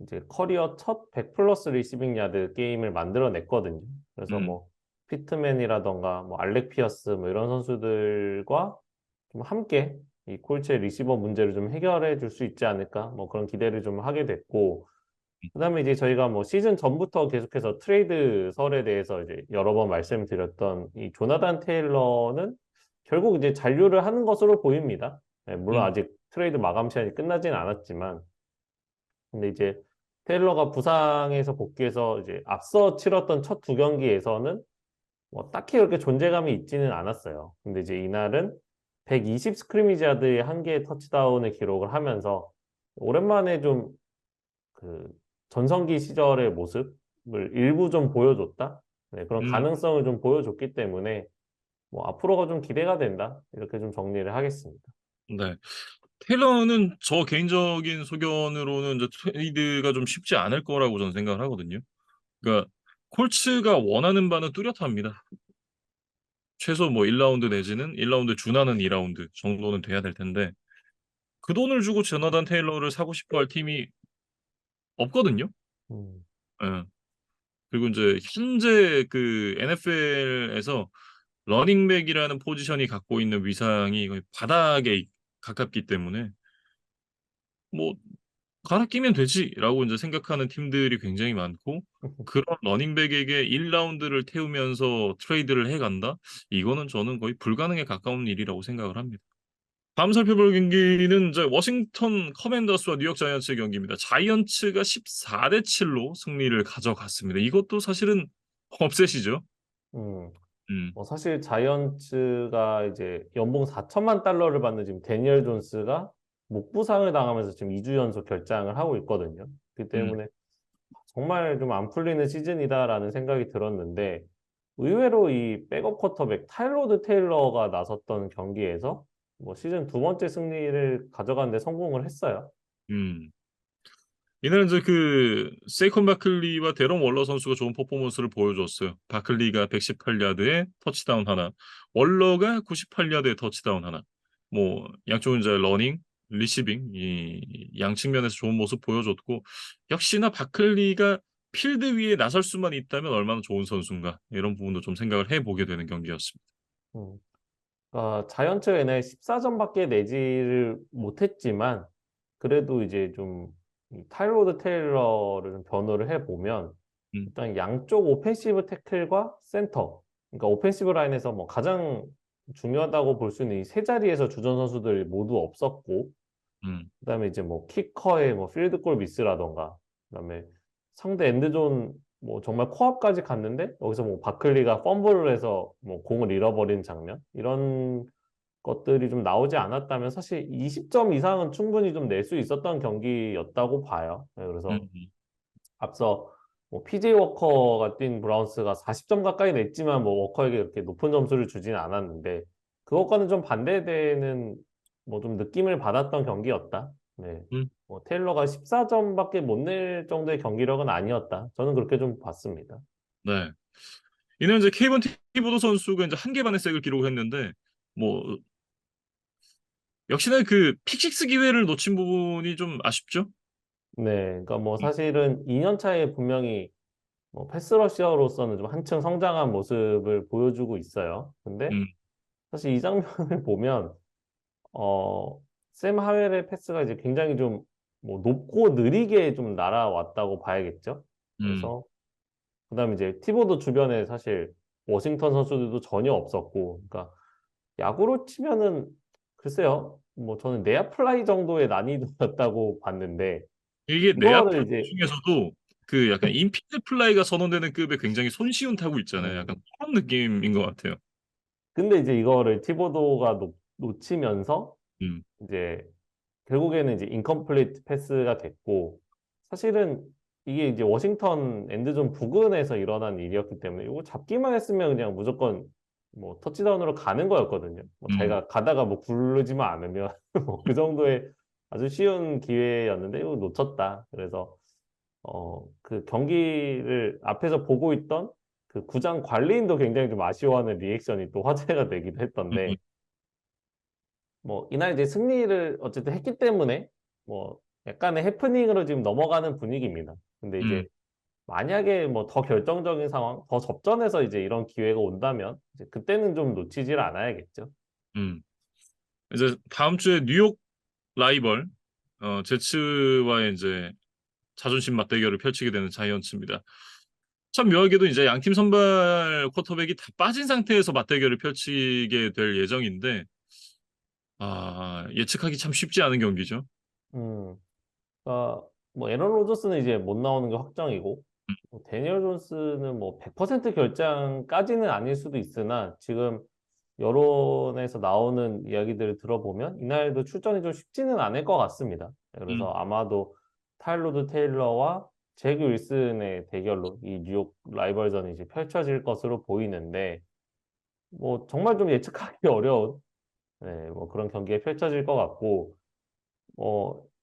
이제 커리어 첫 100 플러스 리시빙 야드 게임을 만들어냈거든요. 그래서 음, 뭐 피트맨이라던가 뭐 알렉 피어스 뭐 이런 선수들과 좀 함께 이 콜츠의 리시버 문제를 좀 해결해 줄 수 있지 않을까 뭐 그런 기대를 좀 하게 됐고 그다음에 이제 저희가 뭐 시즌 전부터 계속해서 트레이드 설에 대해서 이제 여러 번 말씀드렸던 이 조나단 테일러는 결국 이제 잔류를 하는 것으로 보입니다. 물론 음, 아직 트레이드 마감 시한이 끝나진 않았지만 근데 이제 테일러가 부상에서 복귀해서 이제 앞서 치렀던 첫 두 경기에서는 뭐 딱히 그렇게 존재감이 있지는 않았어요. 근데 이제 이날은 120 스크리미지 야드에 한 개의 터치다운을 기록을 하면서 오랜만에 좀 그 전성기 시절의 모습을 일부 좀 보여줬다. 네, 그런 음, 가능성을 좀 보여줬기 때문에 뭐 앞으로가 좀 기대가 된다. 이렇게 좀 정리를 하겠습니다. 네. 테일러는 저 개인적인 소견으로는 이제 트레이드가 좀 쉽지 않을 거라고 저는 생각을 하거든요. 그러니까 콜츠가 원하는 바는 뚜렷합니다. 최소 뭐 1라운드 내지는 1라운드 준하는 2라운드 정도는 돼야 될 텐데 그 돈을 주고 제너단 테일러를 사고 싶어 할 팀이 없거든요. 음, 예. 그리고 이제 현재 그 NFL에서 러닝백이라는 포지션이 갖고 있는 위상이 거의 바닥에 가깝기 때문에 뭐 갈아 끼면 되지라고 이제 생각하는 팀들이 굉장히 많고 그런 러닝백에게 1라운드를 태우면서 트레이드를 해 간다? 이거는 저는 거의 불가능에 가까운 일이라고 생각을 합니다. 다음 살펴볼 경기는 이제 워싱턴 커맨더스와 뉴욕 자이언츠의 경기입니다. 자이언츠가 14대 7로 승리를 가져갔습니다. 이것도 사실은 업셋이죠. 음, 음. 뭐 사실 자이언츠가 이제 연봉 4천만 달러를 받는 지금 데니얼 존스가 목 부상을 당하면서 지금 2주 연속 결장을 하고 있거든요. 그 음. 때문에 정말 좀 안 풀리는 시즌이다라는 생각이 들었는데 의외로 이 백업 쿼터백 타일러드 테일러가 나섰던 경기에서 뭐 시즌 두 번째 승리를 가져가는 데 성공을 했어요. 음. 이날은 이제 그 세이콘 바클리와 데런 월러 선수가 좋은 퍼포먼스를 보여줬어요. 바클리가 118야드에 터치다운 하나, 월러가 98야드에 터치다운 하나. 뭐 양쪽은 이제 러닝, 리시빙 이 양측면에서 좋은 모습 보여줬고 역시나 바클리가 필드 위에 나설 수만 있다면 얼마나 좋은 선수인가 이런 부분도 좀 생각을 해보게 되는 경기였습니다. 음. 자이언츠가 이날 14점밖에 내지를 못했지만 그래도 이제 좀 타이로드 테일러를 좀 변호를 해보면 음. 일단 양쪽 오펜시브 태클과 센터 그러니까 오펜시브 라인에서 뭐 가장 중요하다고 볼 수 있는 이 세 자리에서 주전 선수들이 모두 없었고 음. 그다음에 이제 뭐 키커의 뭐 필드골 미스라던가 그다음에 상대 엔드존 뭐 정말 코앞까지 갔는데 여기서 뭐 바클리가 펌블을 해서 뭐 공을 잃어버린 장면 이런 것들이 좀 나오지 않았다면 사실 20점 이상은 충분히 좀 낼 수 있었던 경기였다고 봐요. 네, 그래서 음. 앞서 뭐 PJ 워커가 뛴 브라운스가 40점 가까이 냈지만 뭐 워커에게 그렇게 높은 점수를 주지는 않았는데 그것과는 좀 반대되는 뭐 좀 느낌을 받았던 경기였다. 네. 음. 뭐 테일러가 14점밖에 못 낼 정도의 경기력은 아니었다. 저는 그렇게 좀 봤습니다. 네. 이는 이제 케이번 티보도 선수가 이제 한 개 반의 색을 기록했는데 뭐 역시나 그 픽식스 기회를 놓친 부분이 좀 아쉽죠? 네. 그러니까 뭐 음. 사실은 2년 차에 분명히 뭐 패스러시어로서는 좀 한층 성장한 모습을 보여주고 있어요. 근데 음. 사실 이 장면을 보면 샘 하웰의 패스가 이제 굉장히 좀 뭐 높고 느리게 좀 날아왔다고 봐야겠죠. 음. 그래서 그다음에 이제 티보도 주변에 사실 워싱턴 선수들도 전혀 없었고, 그러니까 야구로 치면은 글쎄요, 뭐 저는 내야 플라이 정도의 난이도였다고 봤는데 이게 내야 플라이 이거를 이제 중에서도 그 약간 인피드 플라이가 선언되는 급의 굉장히 손쉬운 타구 있잖아요. 약간 음, 그런 느낌인 것 같아요. 근데 이제 이거를 티보도가 놓치면서 음. 이제 결국에는 이제 인컴플리트 패스가 됐고 사실은 이게 이제 워싱턴 엔드존 부근에서 일어난 일이었기 때문에 이거 잡기만 했으면 그냥 무조건 뭐 터치다운으로 가는 거였거든요. 뭐 음. 자기가 가다가 뭐 굴르지만 않으면 뭐 그 정도의 아주 쉬운 기회였는데 이거 놓쳤다. 그래서 그 경기를 앞에서 보고 있던 그 구장 관리인도 굉장히 좀 아쉬워하는 리액션이 또 화제가 되기도 음. 했던데 뭐 이날 이제 승리를 어쨌든 했기 때문에 뭐 약간의 해프닝으로 지금 넘어가는 분위기입니다. 근데 음. 이제 만약에 뭐 더 결정적인 상황, 더 접전해서 이제 이런 기회가 온다면 이제 그때는 좀 놓치질 않아야겠죠. 음. 이제 다음 주에 뉴욕 라이벌 제츠와의 이제 자존심 맞대결을 펼치게 되는 자이언츠입니다. 참 묘하게도 이제 양팀 선발 쿼터백이 다 빠진 상태에서 맞대결을 펼치게 될 예정인데 예측하기 참 쉽지 않은 경기죠. 음, 그러니까 뭐 에런 로저스는 이제 못 나오는 게 확정이고 뭐 데니얼 존스는 뭐 100% 결장까지는 아닐 수도 있으나 지금 여론에서 나오는 이야기들을 들어보면 이날도 출전이 좀 쉽지는 않을 것 같습니다. 그래서 음. 아마도 타일로드 테일러와 잭 윌슨의 대결로 이 뉴욕 라이벌전이 이제 펼쳐질 것으로 보이는데 뭐 정말 좀 예측하기 어려운 네, 뭐 그런 경기가 펼쳐질 것 같고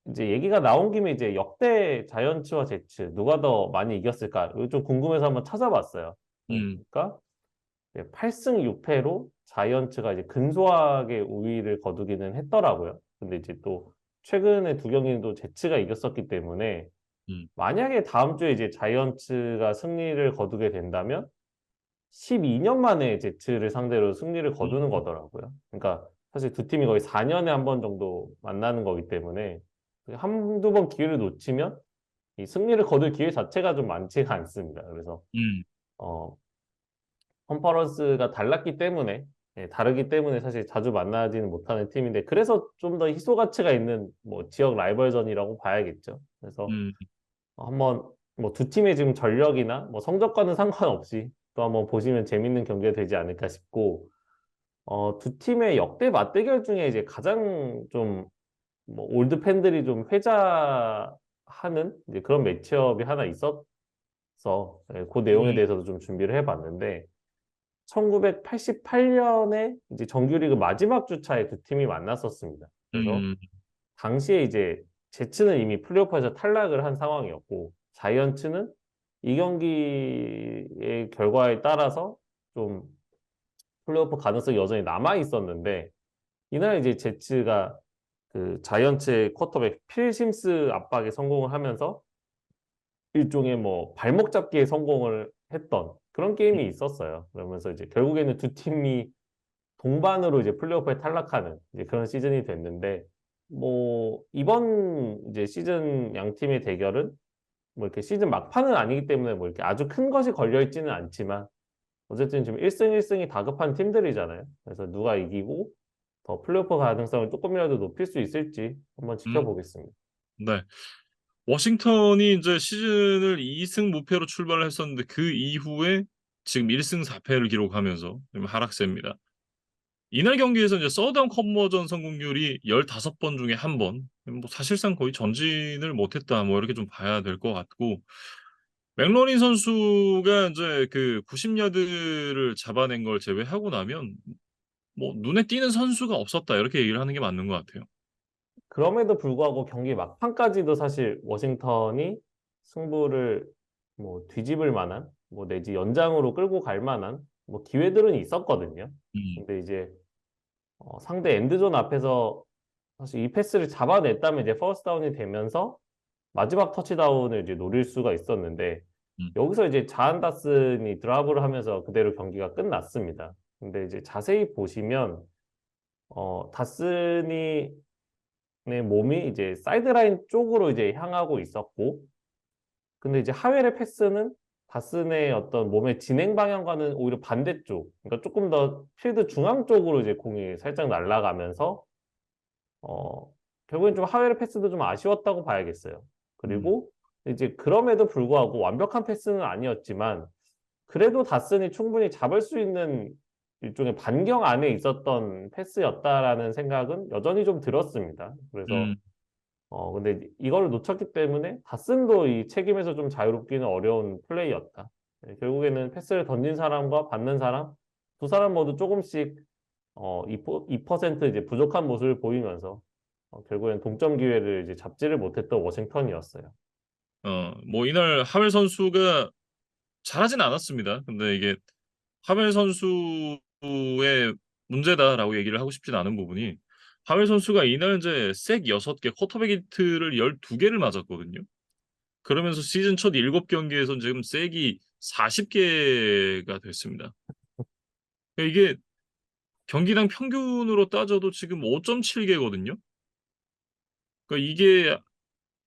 이제 얘기가 나온 김에 이제 역대 자이언츠와 제츠 누가 더 많이 이겼을까? 이거 좀 궁금해서 한번 찾아봤어요. 음. 그러니까 8승 6패로 자이언츠가 이제 근소하게 우위를 거두기는 했더라고요. 근데 이제 또 최근에 두 경기는 또 제츠가 이겼었기 때문에 음. 만약에 다음 주에 이제 자이언츠가 승리를 거두게 된다면 12년 만에 제츠를 상대로 승리를 음. 거두는 거더라고요. 그러니까 사실 두 팀이 거의 4년에 한 번 정도 만나는 거기 때문에 한두 번 기회를 놓치면 이 승리를 거둘 기회 자체가 좀 많지가 않습니다. 그래서 음, 어, 컨퍼런스가 달랐기 때문에 다르기 때문에 사실 자주 만나지는 못하는 팀인데 그래서 좀 더 희소 가치가 있는 뭐 지역 라이벌전이라고 봐야겠죠. 그래서 음, 한번 뭐 두 팀의 지금 전력이나 뭐 성적과는 상관없이 또 한번 보시면 재밌는 경기가 되지 않을까 싶고 두 팀의 역대 맞대결 중에 이제 가장 좀 뭐 올드 팬들이 좀 회자하는 이제 그런 매치업이 하나 있었어. 그 내용에 음, 대해서도 좀 준비를 해봤는데 1988년에 이제 정규리그 마지막 주차에 두 팀이 만났었습니다. 그래서 음, 당시에 이제 제츠는 이미 플레이오프에서 탈락을 한 상황이었고 자이언츠는 이 경기의 결과에 따라서 좀 플레이오프 가능성이 여전히 남아 있었는데 이날 이제 제츠가 그 자이언츠의 쿼터백 필 심스 압박에 성공을 하면서 일종의 뭐 발목 잡기에 성공을 했던 그런 게임이 있었어요. 그러면서 이제 결국에는 두 팀이 동반으로 이제 플레이오프에 탈락하는 이제 그런 시즌이 됐는데 뭐 이번 이제 시즌 양 팀의 대결은 뭐 이렇게 시즌 막판은 아니기 때문에 뭐 이렇게 아주 큰 것이 걸려 있지는 않지만 어쨌든 지금 1승 1승이 다급한 팀들이잖아요. 그래서 누가 이기고 더 플레이오프 가능성을 조금이라도 높일 수 있을지 한번 음, 지켜보겠습니다. 네. 워싱턴이 이제 시즌을 2승 무패로 출발을 했었는데 그 이후에 지금 1승 4패를 기록하면서 좀 하락세입니다. 이날 경기에서 이제 서드다운 컨버전 성공률이 15번 중에 한 번, 뭐 사실상 거의 전진을 못했다, 뭐 이렇게 좀 봐야 될 것 같고, 맥러린 선수가 이제 그 90야드를 잡아낸 걸 제외하고 나면 뭐 눈에 띄는 선수가 없었다 이렇게 얘기를 하는 게 맞는 것 같아요. 그럼에도 불구하고 경기 막판까지도 사실 워싱턴이 승부를 뭐 뒤집을 만한 뭐 내지 연장으로 끌고 갈 만한 뭐 기회들은 있었거든요. 음, 근데 이제 상대 엔드존 앞에서 사실 이 패스를 잡아냈다면 이제 퍼스트 다운이 되면서 마지막 터치다운을 이제 노릴 수가 있었는데 음, 여기서 이제 자한 다슨이 드랍을 하면서 그대로 경기가 끝났습니다. 근데 이제 자세히 보시면 다슨이 내 몸이 이제 사이드라인 쪽으로 이제 향하고 있었고, 근데 이제 하웰의 패스는 다슨의 어떤 몸의 진행 방향과는 오히려 반대쪽, 그러니까 조금 더 필드 중앙 쪽으로 이제 공이 살짝 날아가면서, 어, 결국엔 좀 하웰의 패스도 좀 아쉬웠다고 봐야겠어요. 음, 그리고 이제 그럼에도 불구하고 완벽한 패스는 아니었지만, 그래도 다슨이 충분히 잡을 수 있는 일종의 반경 안에 있었던 패스였다라는 생각은 여전히 좀 들었습니다. 그래서 음, 근데 이걸 놓쳤기 때문에 다슨도 이 책임에서 좀 자유롭기는 어려운 플레이였다. 결국에는 패스를 던진 사람과 받는 사람, 두 사람 모두 조금씩 2% 이제 부족한 모습을 보이면서 결국엔 동점 기회를 이제 잡지를 못했던 워싱턴이었어요. 뭐 이날 하멜 선수가 잘하진 않았습니다. 근데 이게 하멜 선수의 문제다라고 얘기를 하고 싶진 않은 부분이 하멜 선수가 이날 이제 색 6개, 쿼터백 히트를 12개를 맞았거든요. 그러면서 시즌 첫 7경기에서 지금 색이 40개가 됐습니다. 이게 경기당 평균으로 따져도 지금 5.7개거든요. 그러니까 이게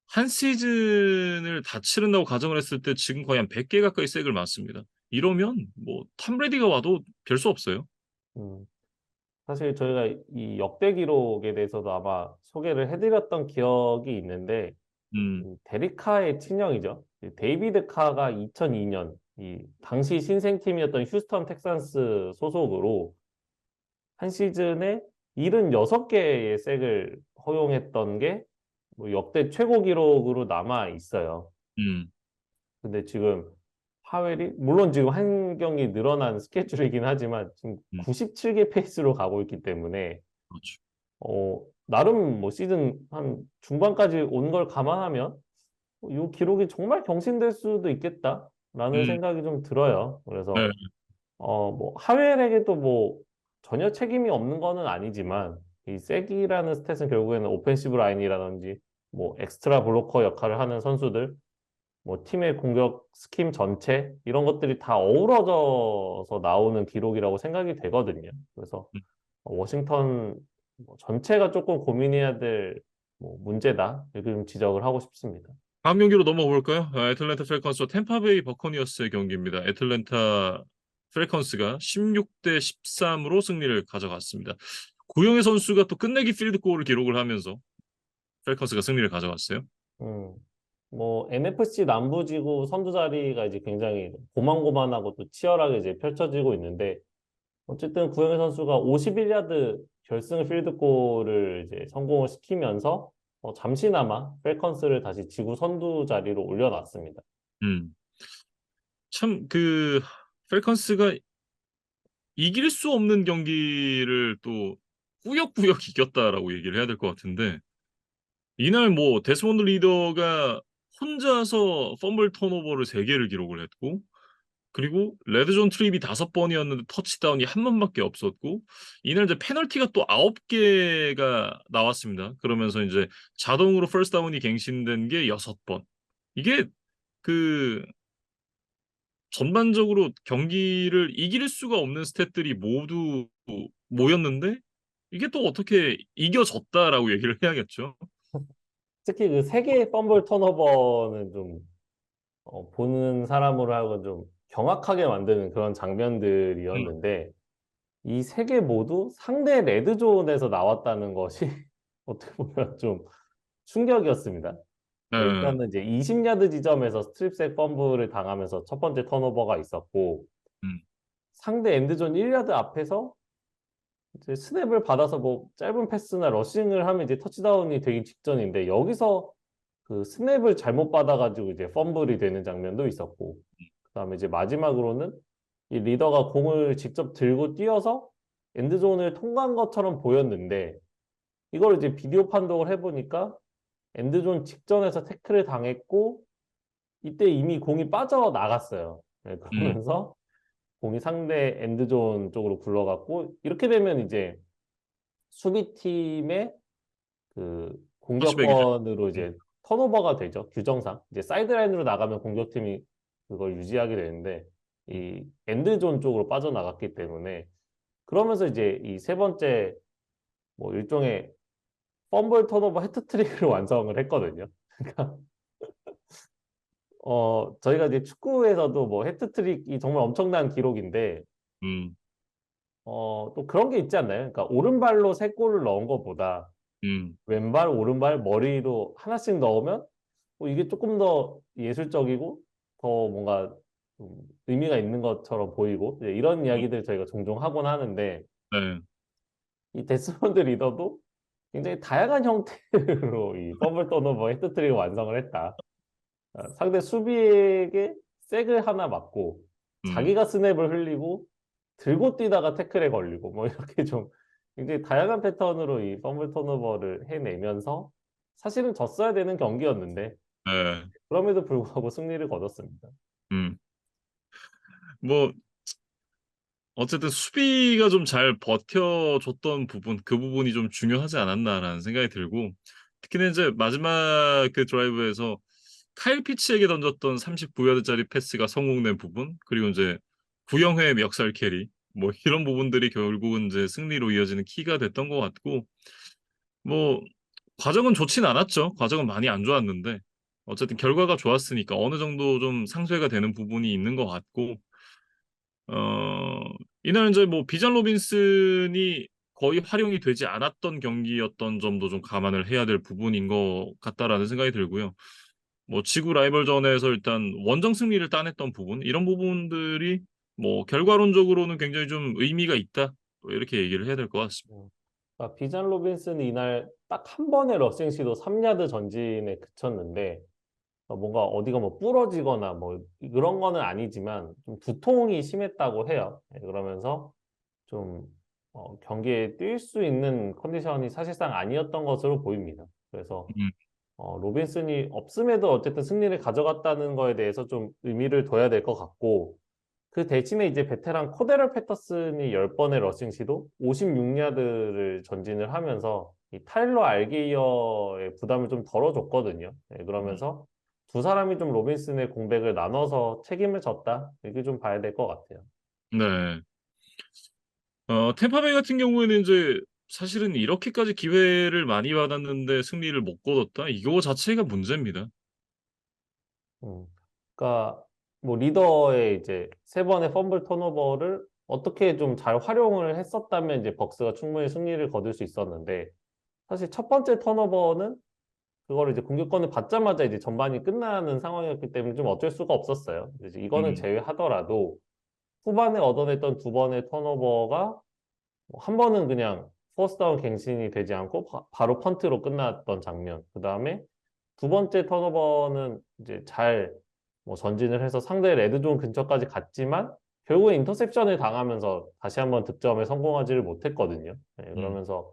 한 시즌을 다 치른다고 가정을 했을 때 지금 거의 한 100개 가까이 색을 맞습니다. 이러면 뭐 탐 브레디가 와도 별 수 없어요. 음, 사실 저희가 이 역대 기록에 대해서도 아마 소개를 해드렸던 기억이 있는데 음, 데리카의 친형이죠. 이 데이비드 카가 2002년 이 당시 신생팀이었던 휴스턴 텍산스 소속으로 한 시즌에 76개의 색을 허용했던 게 뭐 역대 최고 기록으로 남아 있어요. 음, 근데 지금 하웰이 물론 지금 한 경기 늘어난 스케줄이긴 하지만 지금 음, 97개 페이스로 가고 있기 때문에 그렇죠. 나름 뭐 시즌 한 중반까지 온 걸 감안하면 이 기록이 정말 경신될 수도 있겠다라는 음, 생각이 좀 들어요. 네, 그래서 뭐 하웰에게도 뭐 전혀 책임이 없는 거는 아니지만 이 세기라는 스탯은 결국에는 오펜시브 라인이라든지 뭐 엑스트라 블로커 역할을 하는 선수들 뭐 팀의 공격 스킴 전체 이런 것들이 다 어우러져서 나오는 기록이라고 생각이 되거든요. 그래서 음, 워싱턴 뭐 전체가 조금 고민해야 될 뭐 문제다 이렇게 좀 지적을 하고 싶습니다. 다음 경기로 넘어가 볼까요? 애틀랜타 펠컨스와 템파베이 버커니어스의 경기입니다. 애틀랜타 펠컨스가 16대 13으로 승리를 가져갔습니다. 구영의 선수가 또 끝내기 필드골을 기록을 하면서 펠컨스가 승리를 가져갔어요. 음, 뭐 NFC 남부지구 선두 자리가 이제 굉장히 고만고만하고 또 치열하게 이제 펼쳐지고 있는데 어쨌든 구영애 선수가 51야드 결승 필드골을 이제 성공을 시키면서 잠시나마 펠컨스를 다시 지구 선두 자리로 올려놨습니다. 음. 참 그 펠컨스가 이길 수 없는 경기를 또 꾸역꾸역 이겼다라고 얘기를 해야 될 것 같은데 이날 뭐 데스몬드 리더가 혼자서 펌블 턴오버를 3개를 기록을 했고 그리고 레드존 트립이 5번이었는데 터치다운이 한 번밖에 없었고 이날 이제 페널티가 또 9개가 나왔습니다. 그러면서 이제 자동으로 퍼스트 다운이 갱신된 게 6번. 이게 그 전반적으로 경기를 이길 수가 없는 스탯들이 모두 모였는데 이게 또 어떻게 이겨졌다라고 얘기를 해야겠죠. 특히 그 세 개의 펌블 턴오버는 좀 보는 사람으로 하여금 좀 경악하게 만드는 그런 음. 장면들이었는데 이 세 개 모두 상대 레드존에서 나왔다는 것이 어떻게 보면 좀 충격이었습니다. 네. 일단은 이제 20야드 지점에서 스트립색 펌블을 당하면서 첫 번째 턴오버가 있었고 음. 상대 엔드존 1야드 앞에서 이제 스냅을 받아서 뭐 짧은 패스나 러싱을 하면 이제 터치다운이 되기 직전인데 여기서 그 스냅을 잘못 받아가지고 이제 펌블이 되는 장면도 있었고 그다음에 이제 마지막으로는 이 리더가 공을 직접 들고 뛰어서 엔드존을 통과한 것처럼 보였는데 이걸 이제 비디오 판독을 해보니까 엔드존 직전에서 태클을 당했고 이때 이미 공이 빠져나갔어요. 네, 음. 그러면서 공이 상대 엔드존 쪽으로 굴러갔고 이렇게 되면 이제 수비팀의 그 터치백이죠. 공격권으로 음. 이제 턴오버가 되죠. 규정상. 이제 사이드라인으로 나가면 공격팀이 그걸 유지하게 되는데 이 엔드존 쪽으로 빠져나갔기 때문에 그러면서 이제 이 세 번째 뭐 일종의 펌블 턴오버 해트트릭을 완성을 했거든요. 그러니까 저희가 이제 축구에서도 뭐 해트트릭이 정말 엄청난 기록인데 음. 또 그런 게 있지 않나요? 그러니까 오른발로 세 골을 넣은 것보다 음. 왼발, 오른발, 머리로 하나씩 넣으면 이게 조금 더 예술적이고 더 뭔가 좀 의미가 있는 것처럼 보이고 이제 이런 음. 이야기들 저희가 종종 하곤 하는데 네. 이 데스먼드 리더도 굉장히 다양한 형태로 이 펌블 턴오버 헤트트릭을 완성을 했다. 상대 수비에게 색을 하나 맞고 음. 자기가 스냅을 흘리고 들고 뛰다가 태클에 걸리고 뭐 이렇게 좀 굉장히 다양한 패턴으로 이 펌블 턴오버를 해내면서 사실은 졌어야 되는 경기였는데 네. 그럼에도 불구하고 승리를 거뒀습니다. 음. 뭐 어쨌든 수비가 좀 잘 버텨줬던 부분, 그 부분이 좀 중요하지 않았나라는 생각이 들고 특히나 이제 마지막 그 드라이브에서 카일 피치에게 던졌던 39야드짜리 패스가 성공된 부분, 그리고 이제 구영회의 멱살 캐리, 뭐 이런 부분들이 결국은 이제 승리로 이어지는 키가 됐던 것 같고, 뭐 과정은 좋진 않았죠. 과정은 많이 안 좋았는데 어쨌든 결과가 좋았으니까 어느 정도 좀 상쇄가 되는 부분이 있는 것 같고, 어, 이날 이제 뭐 비전 로빈슨이 거의 활용이 되지 않았던 경기였던 점도 좀 감안을 해야 될 부분인 것 같다라는 생각이 들고요. 뭐 지구 라이벌전에서 일단 원정 승리를 따냈던 부분, 이런 부분들이 뭐 결과론적으로는 굉장히 좀 의미가 있다. 뭐 이렇게 얘기를 해야 될 것 같습니다. 비전 로빈슨이 이날 딱 한 번의 러싱 시도 3야드 전진에 그쳤는데 뭔가 어디가 뭐 부러지거나 뭐 그런 거는 아니지만 좀 두통이 심했다고 해요. 네, 그러면서 좀 경기에 뛸 수 있는 컨디션이 사실상 아니었던 것으로 보입니다. 그래서 음. 로빈슨이 없음에도 어쨌든 승리를 가져갔다는 거에 대해서 좀 의미를 둬야 될 것 같고 그 대신에 이제 베테랑 코데럴 패터슨이 10번의 러싱 시도 56야드를 전진을 하면서 이 타일러 알게이어의 부담을 좀 덜어줬거든요. 네, 음. 그러면서 두 사람이 좀 로빈슨의 공백을 나눠서 책임을 졌다. 이렇게 좀 봐야 될 것 같아요. 네. 템파베이 같은 경우에는 이제 사실은 이렇게까지 기회를 많이 받았는데 승리를 못 거뒀다? 이거 자체가 문제입니다. 음. 그러니까 뭐 리더의 이제 세 번의 펌블 턴오버를 어떻게 좀 잘 활용을 했었다면 이제 벅스가 충분히 승리를 거둘 수 있었는데 사실 첫 번째 턴오버는 그거를 이제 공격권을 받자마자 이제 전반이 끝나는 상황이었기 때문에 좀 어쩔 수가 없었어요. 이제 이거는 음, 제외하더라도 후반에 얻어냈던 두 번의 턴오버가 뭐한 번은 그냥 포스트다운 갱신이 되지 않고 바로 펀트로 끝났던 장면. 그 다음에 두 번째 턴오버는 이제 잘 뭐 전진을 해서 상대 레드존 근처까지 갔지만 결국에 인터셉션을 당하면서 다시 한번 득점에 성공하지를 못했거든요. 네, 음, 그러면서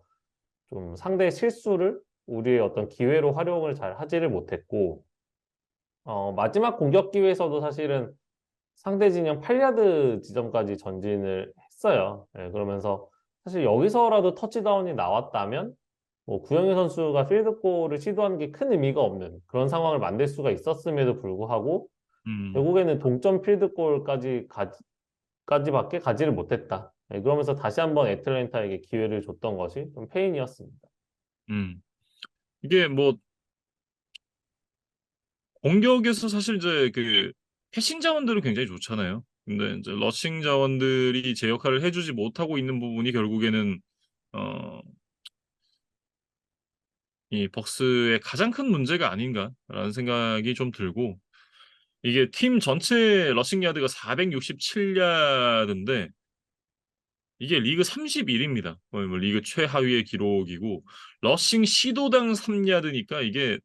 좀 상대의 실수를 우리의 어떤 기회로 활용을 잘 하지를 못했고 마지막 공격 기회에서도 사실은 상대 진영 8야드 지점까지 전진을 했어요. 예, 그러면서 사실 여기서라도 터치다운이 나왔다면 뭐 구영희 선수가 필드골을 시도하는 게 큰 의미가 없는 그런 상황을 만들 수가 있었음에도 불구하고 음, 결국에는 동점 까지밖에 가지를 못했다. 예, 그러면서 다시 한번 애틀랜타에게 기회를 줬던 것이 좀 페인이었습니다. 음. 이게 뭐 공격에서 사실 이제 그 패싱 자원들은 굉장히 좋잖아요. 근데 이제 러싱 자원들이 제 역할을 해주지 못하고 있는 부분이 결국에는 어, 이 벅스의 가장 큰 문제가 아닌가라는 생각이 좀 들고 이게 팀 전체 러싱 야드가 467야드인데 이게 리그 31입니다. 거의 뭐 리그 최하위의 기록이고 러싱 시도당 3야드니까 이게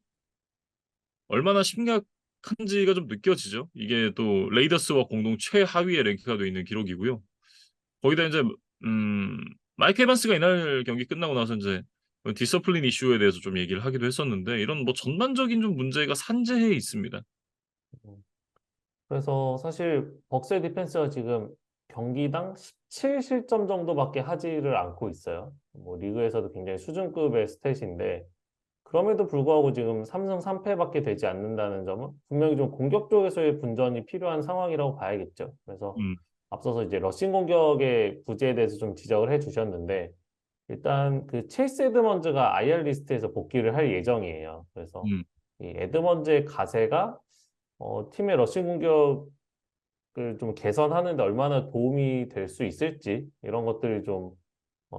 얼마나 심각한지가 좀 느껴지죠. 이게 또 레이더스와 공동 최하위에 랭크가 돼 있는 기록이고요. 거기다 이제 음 마이크 에반스가 이날 경기 끝나고 나서 이제 디서플린 이슈에 대해서 좀 얘기를 하기도 했었는데 이런 뭐 전반적인 좀 문제가 산재해 있습니다. 그래서 사실 벅스의 디펜스가 지금 경기당 17실점 정도밖에 하지를 않고 있어요. 뭐 리그에서도 굉장히 수준급의 스탯인데 그럼에도 불구하고 지금 3승 3패밖에 되지 않는다는 점은 분명히 좀 공격 쪽에서의 분전이 필요한 상황이라고 봐야겠죠. 그래서 음, 앞서서 이제 러싱 공격의 부재에 대해서 좀 지적을 해 주셨는데 일단 그 체이스 에드먼즈가 IR 리스트에서 복귀를 할 예정이에요. 그래서 음, 이 에드먼즈의 가세가 팀의 러싱 공격을 좀 개선하는 데 얼마나 도움이 될 수 있을지 이런 것들이 좀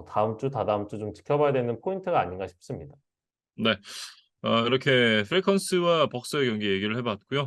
다음 주, 다다음 주 좀 지켜봐야 되는 포인트가 아닌가 싶습니다. 네. 이렇게 펠컨스와 벅스의 경기 얘기를 해봤고요.